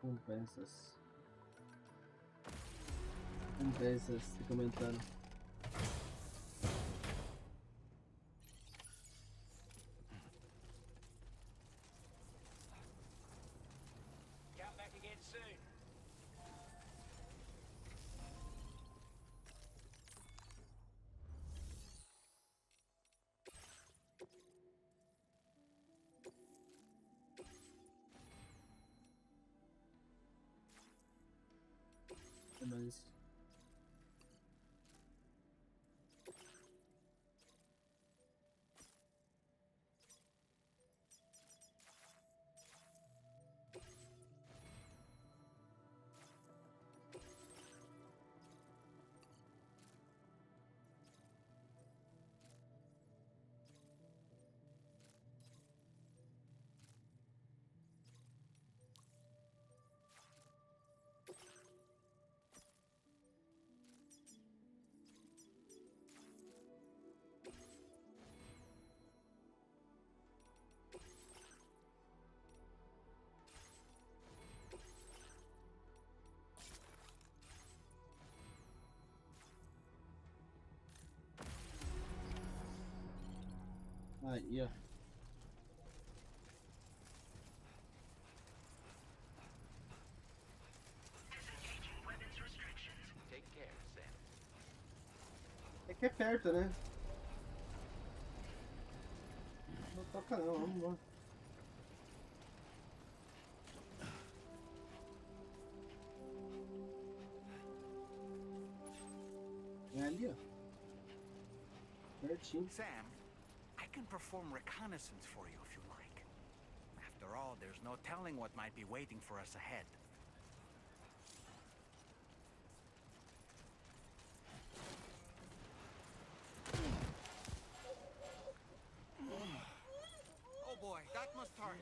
[SPEAKER 1] compensas. Compensas, se comentando.
[SPEAKER 7] Come back again soon.
[SPEAKER 1] Mas... yeah.
[SPEAKER 3] Take care, Sam.
[SPEAKER 1] É que é perto, né? Não toca não, vamos lá. É ali, ó. Certinho.
[SPEAKER 5] Sam, I can perform reconnaissance for you if you like. After all, there's no telling what might be waiting for us ahead. Oh boy, that must hurt.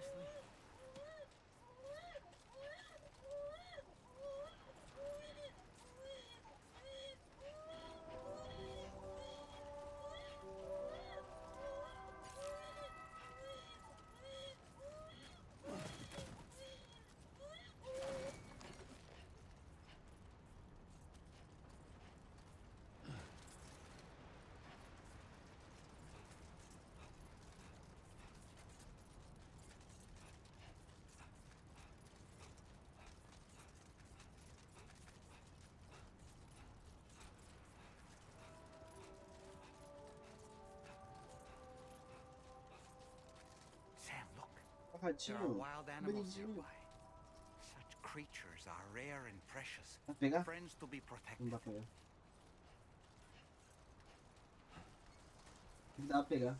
[SPEAKER 5] Sam, look. There are
[SPEAKER 1] Ratinho.
[SPEAKER 5] wild animals
[SPEAKER 1] Bonitinho.
[SPEAKER 5] nearby. Such creatures are rare and precious.
[SPEAKER 1] Vai pegar?
[SPEAKER 5] Friends to be
[SPEAKER 1] Não
[SPEAKER 5] protected.
[SPEAKER 1] dá pra pegar. Dá pra pegar.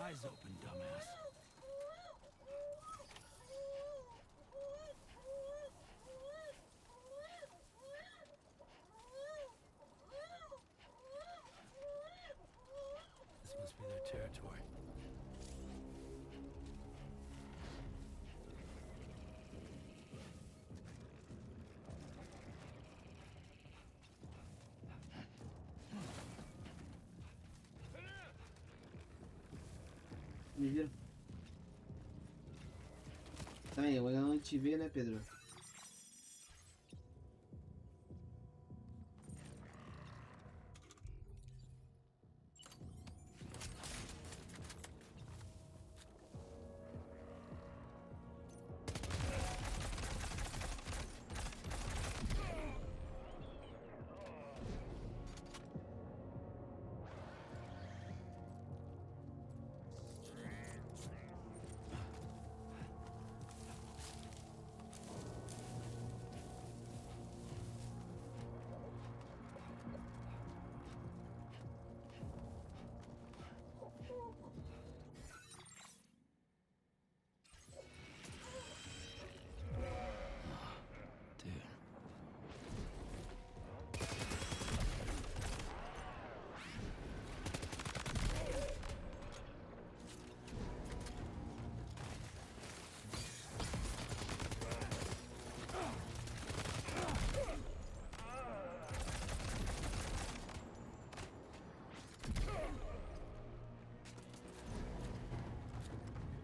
[SPEAKER 3] Eyes open, dumbass. This must be their territory.
[SPEAKER 1] Me vira. Também, eu não te ver, né, Pedro?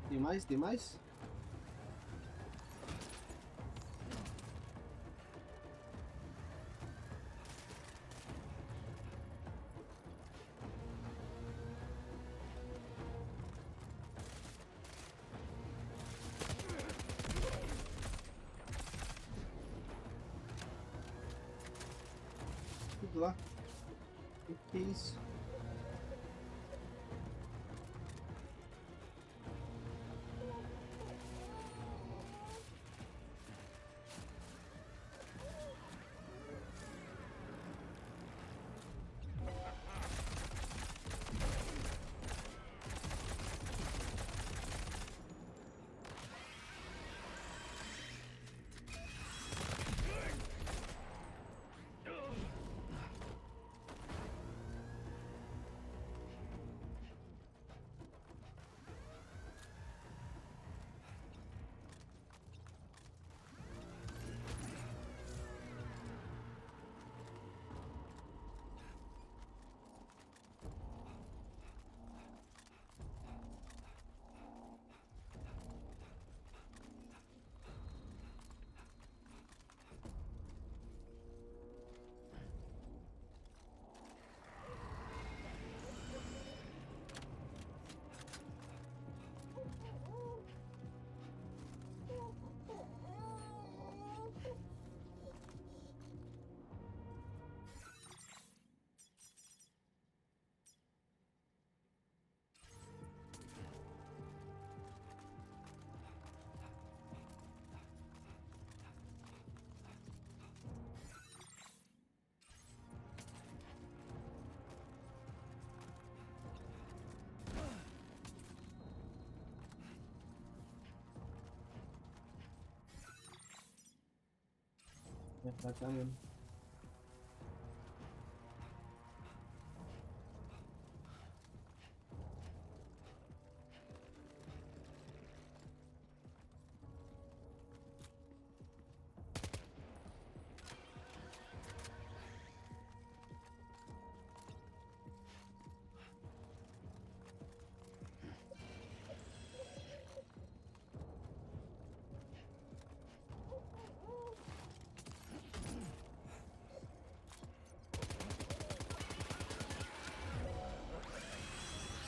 [SPEAKER 1] Tem mais? Tem mais? Tudo lá. O que é isso? Vai tá mesmo.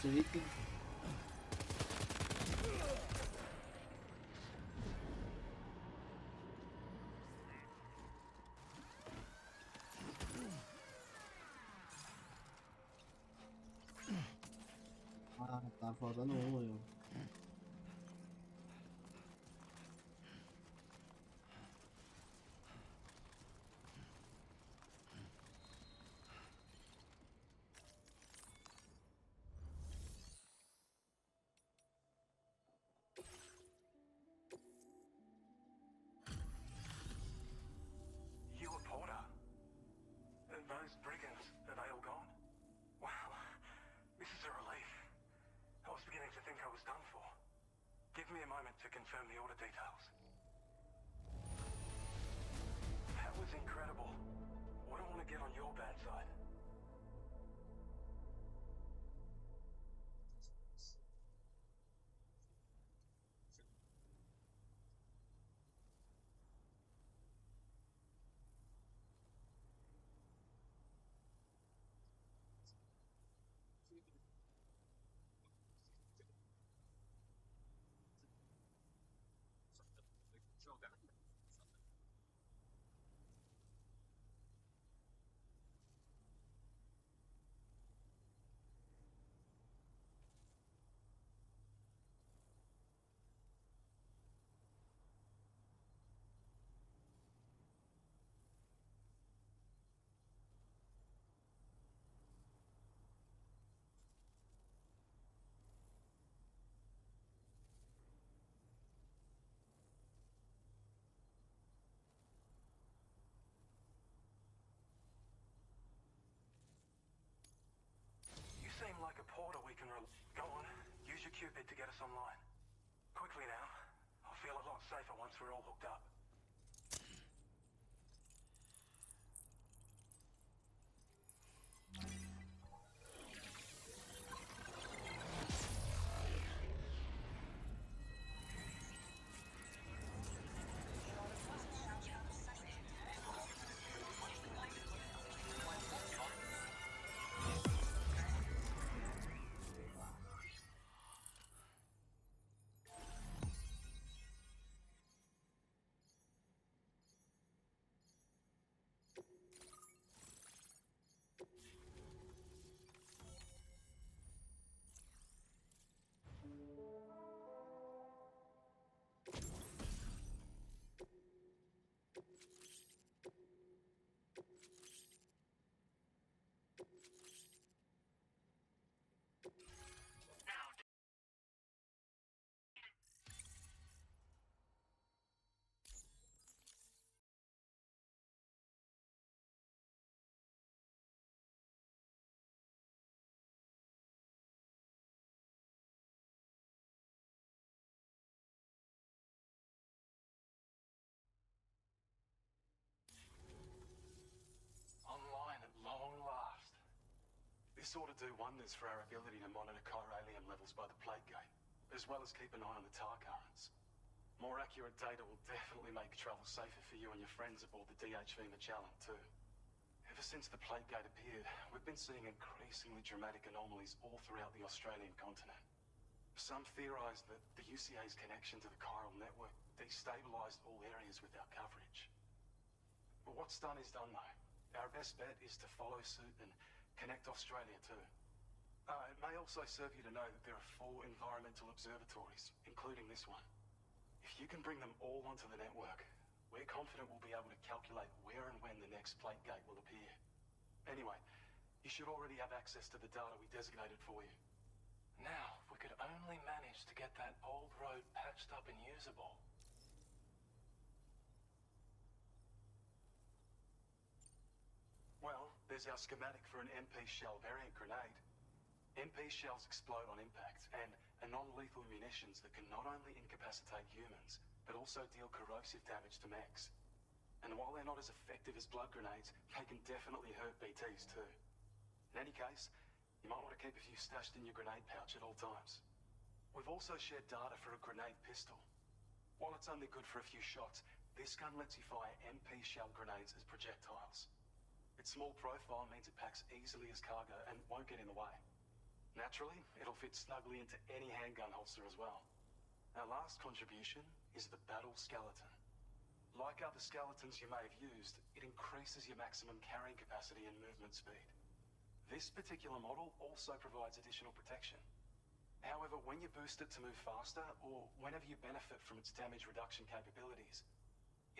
[SPEAKER 1] Sei que tá faltando um, eu.
[SPEAKER 12] You a Porter? Those brigands, are they all gone? Wow, this is a relief. I was beginning to think I was done for. Give me a moment to confirm the order details. That was incredible. Wouldn't want to get on your bad side. You seem like a Porter we can Go on, use your Cupid to get us online. Quickly now. I'll feel a lot safer once we're all hooked up. Online at long last. This ought to do wonders for our ability to monitor chiralium levels by the plague gate, as well as keep an eye on the tar currents. More accurate data will definitely make travel safer for you and your friends aboard the DHV Magellan too. Ever since the plague gate appeared, we've been seeing increasingly dramatic anomalies all throughout the Australian continent. Some theorize that the UCA's connection to the chiral network destabilized all areas with our coverage. But what's done is done though. Our best bet is to follow suit and connect Australia too. It may also serve you to know that there are 4 environmental observatories, including this one. If you can bring them all onto the network, we're confident we'll be able to calculate where and when the next plague gate will appear. Anyway, you should already have access to the data we designated for you. Now, if we could only manage to get that old road patched up and usable. There's our schematic for an MP shell variant grenade. MP shells explode on impact and are non-lethal munitions that can not only incapacitate humans, but also deal corrosive damage to mechs. And while they're not as effective as blood grenades, they can definitely hurt BTs too. In any case, you might want to keep a few stashed in your grenade pouch at all times. We've also shared data for a grenade pistol. While it's only good for a few shots, this gun lets you fire MP shell grenades as projectiles. Its small profile means it packs easily as cargo and won't get in the way. Naturally, it'll fit snugly into any handgun holster as well. Our last contribution is the Battle Skeleton. Like other skeletons you may have used, it increases your maximum carrying capacity and movement speed. This particular model also provides additional protection. However, when you boost it to move faster, or whenever you benefit from its damage reduction capabilities,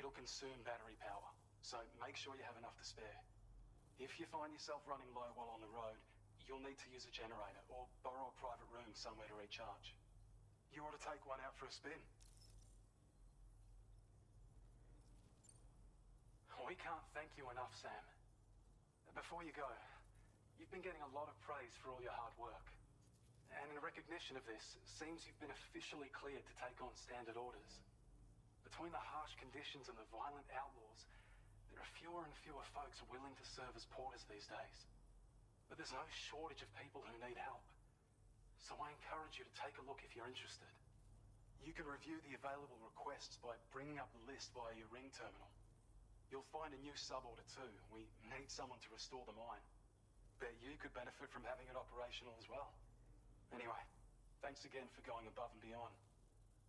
[SPEAKER 12] it'll consume battery power, so make sure you have enough to spare. If you find yourself running low while on the road, you'll need to use a generator or borrow a private room somewhere to recharge. You ought to take one out for a spin. We can't thank you enough, Sam. Before you go, you've been getting a lot of praise for all your hard work. And in recognition of this, it seems you've been officially cleared to take on standard orders. Between the harsh conditions and the violent outlaws, there are fewer and fewer folks willing to serve as porters these days. But there's no shortage of people who need help. So I encourage you to take a look if you're interested. You can review the available requests by bringing up the list via your ring terminal. You'll find a new sub-order too. We need someone to restore the mine. Bet you could benefit from having it operational as well. Anyway, thanks again for going above and beyond.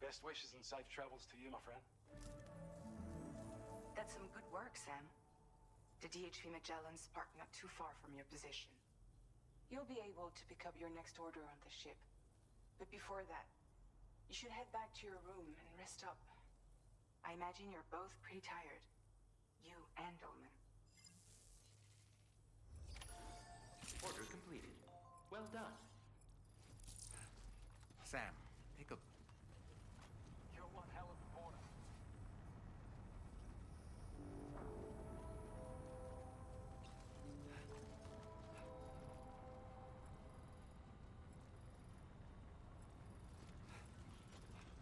[SPEAKER 12] Best wishes and safe travels to you, my friend.
[SPEAKER 2] That's some good work, Sam. The DHV Magellan's parked not too far from your position. You'll be able to pick up your next order on the ship. But before that, you should head back to your room and rest up. I imagine you're both pretty tired. You and Dolman.
[SPEAKER 13] Order completed. Well done.
[SPEAKER 5] Sam, take a...
[SPEAKER 12] You're one hell of a porter.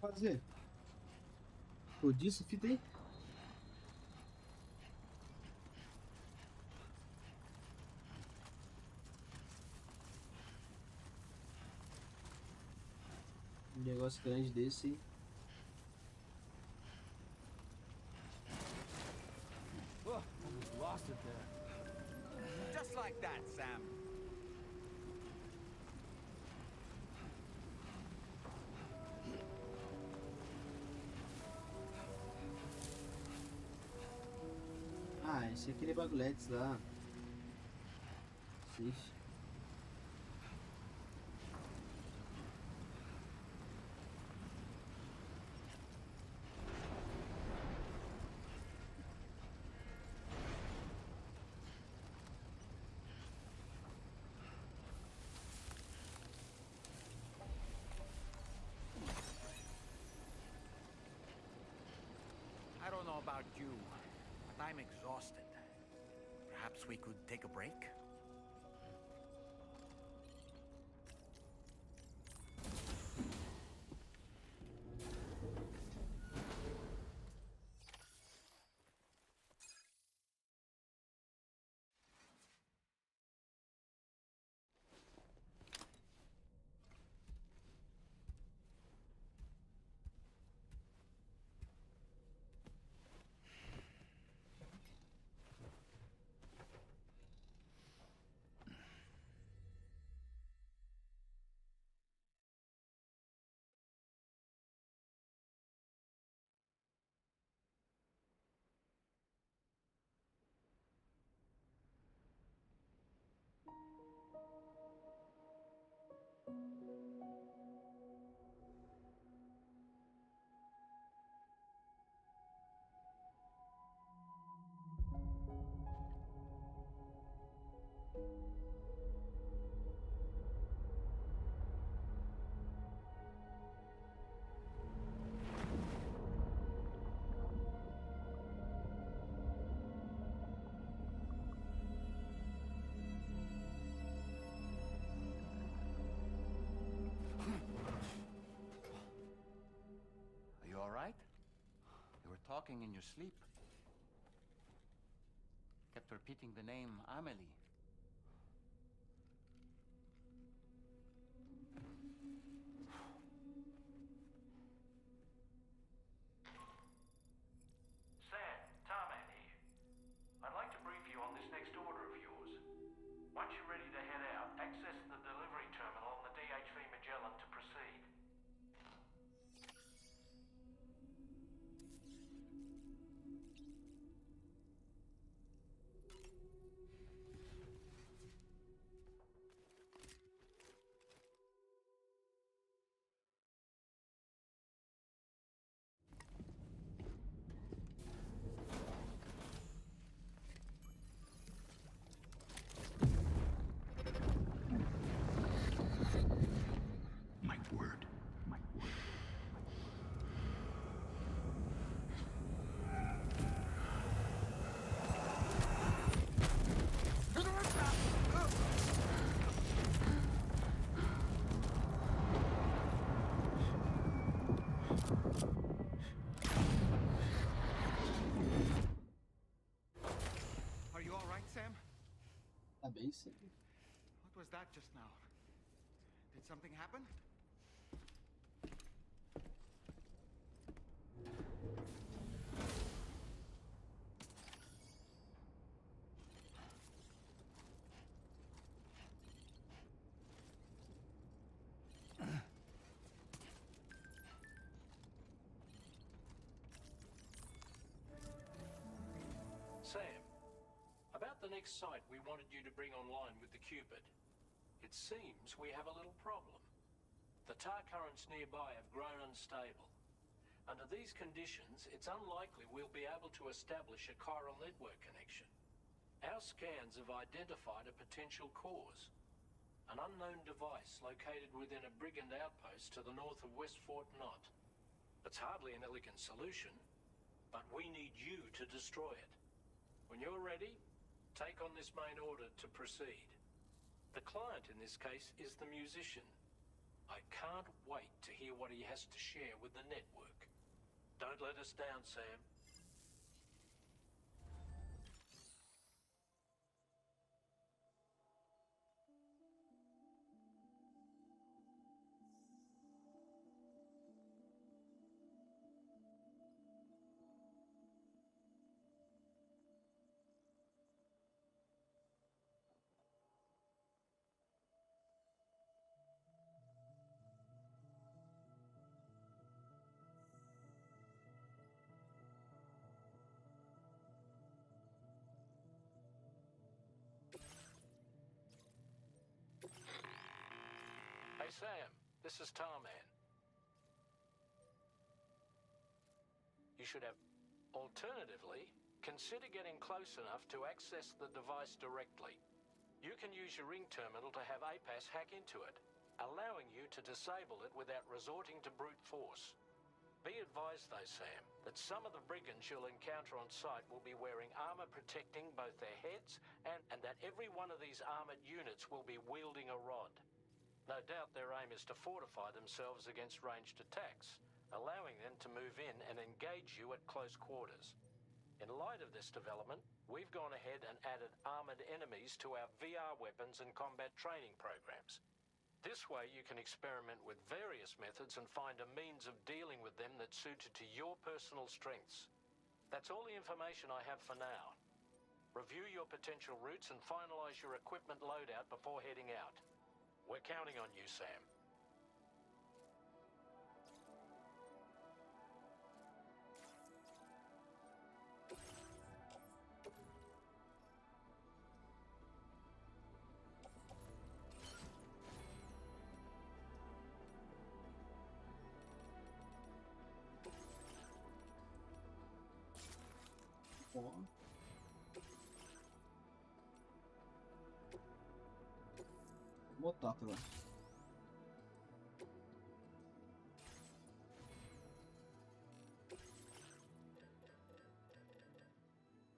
[SPEAKER 1] Fazer? Explodir essa fita aí? Um negócio grande desse.
[SPEAKER 5] Oh, almost lost it there. Just like that, Sam.
[SPEAKER 1] Ah, esse é aquele bagulhetes lá. Ixi.
[SPEAKER 5] I don't know about you, but I'm exhausted. Perhaps we could take a break? talking in your sleep. Kept repeating the name Amelie.
[SPEAKER 13] Sam, Tarman here. I'd like to brief you on this next order of yours. Once you're ready to head out, access the delivery terminal on the DHV Magellan to proceed.
[SPEAKER 9] My word.
[SPEAKER 5] Are you all right, Sam?
[SPEAKER 1] Tá bem sim.
[SPEAKER 5] What was that just now? Did something happen?
[SPEAKER 13] Sam, about the next site we wanted you to bring online with the Cupid. It seems we have a little problem. The tar currents nearby have grown unstable. Under these conditions, it's unlikely we'll be able to establish a chiral network connection. Our scans have identified a potential cause. An unknown device located within a brigand outpost to the north of West Fort Knott. It's hardly an elegant solution, but we need you to destroy it. When you're ready, take on this main order to proceed. The client in this case is the musician. I can't wait to hear what he has to share with the network. Don't let us down, Sam. Hey Sam, this is Tarman. You should have... Alternatively, consider getting close enough to access the device directly. You can use your ring terminal to have APAS hack into it, allowing you to disable it without resorting to brute force. Be advised though, Sam, that some of the brigands you'll encounter on site will be wearing armor protecting both their heads and that every one of these armored units will be wielding a rod. No doubt their aim is to fortify themselves against ranged attacks, allowing them to move in and engage you at close quarters. In light of this development, we've gone ahead and added armored enemies to our VR weapons and combat training programs. This way you can experiment with various methods and find a means of dealing with them that's suited to your personal strengths. That's all the information I have for now. Review your potential routes and finalize your equipment loadout before heading out. We're counting on you, Sam.
[SPEAKER 1] Vou botar, tá lá.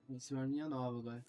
[SPEAKER 1] Isso é uma linha nova agora.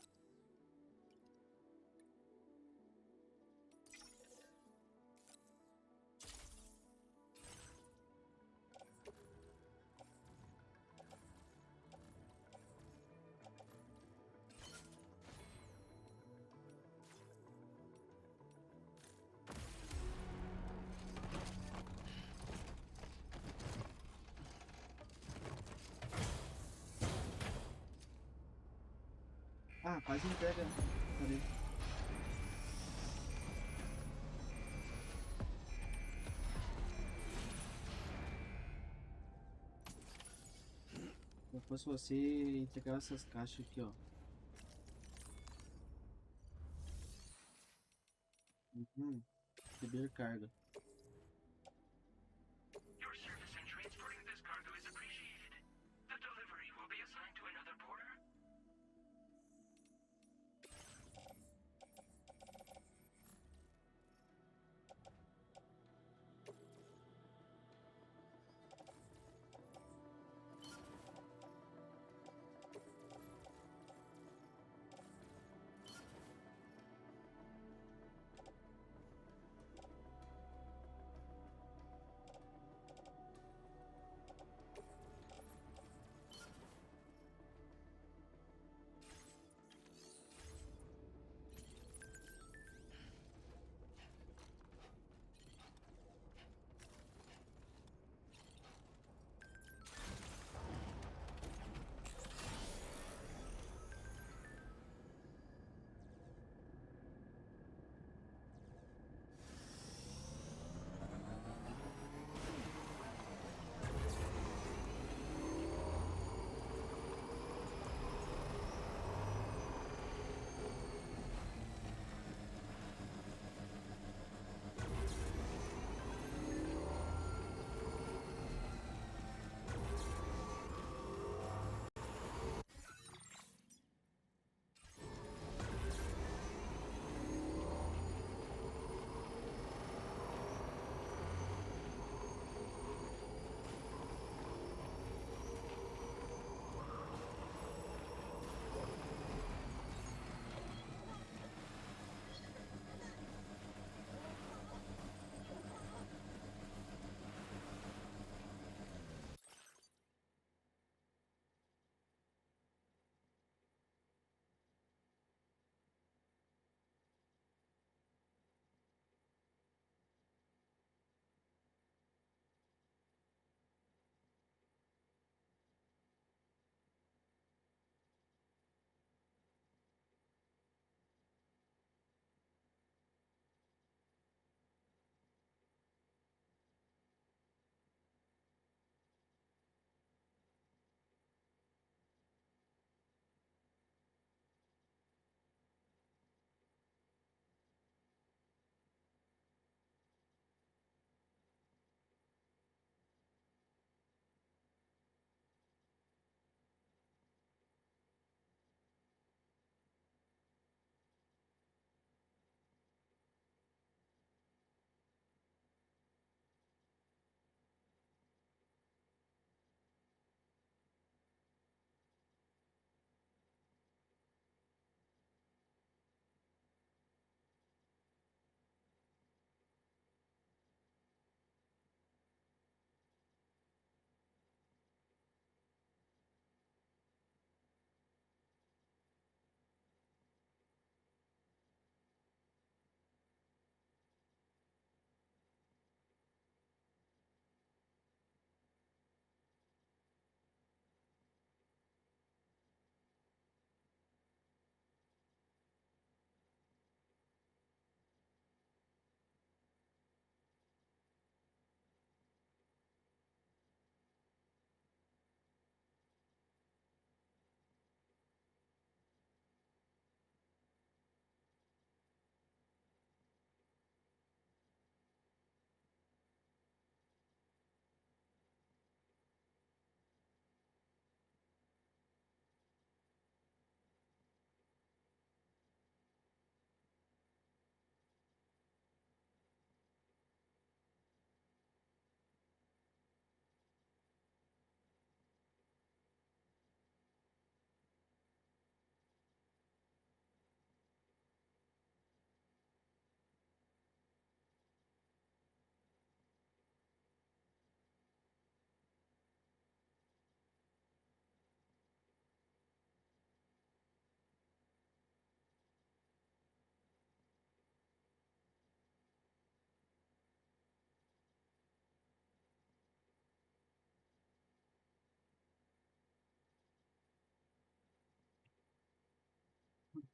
[SPEAKER 1] Ah, faz uma entrega. Cadê? Se eu fosse você, entregar essas caixas aqui, ó. Receber carga.
[SPEAKER 11] Your service in transporting this cargo is appreciated. The delivery will be assigned to another porter.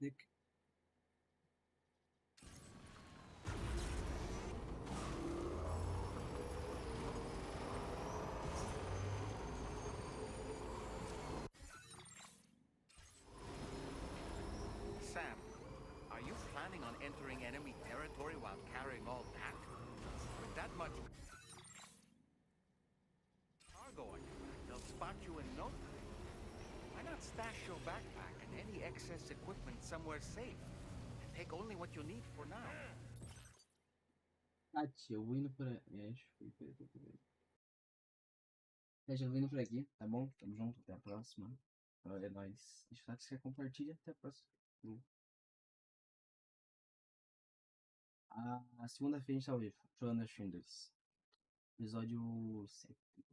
[SPEAKER 1] Nick.
[SPEAKER 5] Sam, are you planning on entering enemy territory while carrying all that? With that much cargo on your back, they'll spot you in no time. Why not stash your backpack and any excess equipment somewhere safe? And take only what you need for now.
[SPEAKER 1] Tati, eu vou indo por aqui. Tati, eu vou indo por aqui, tá bom? Tamo junto, até a próxima. É nóis. Deixa o Tati que compartilha, até a próxima. A segunda-feira a gente tá ao vivo, jogando Stranding. Episódio 7.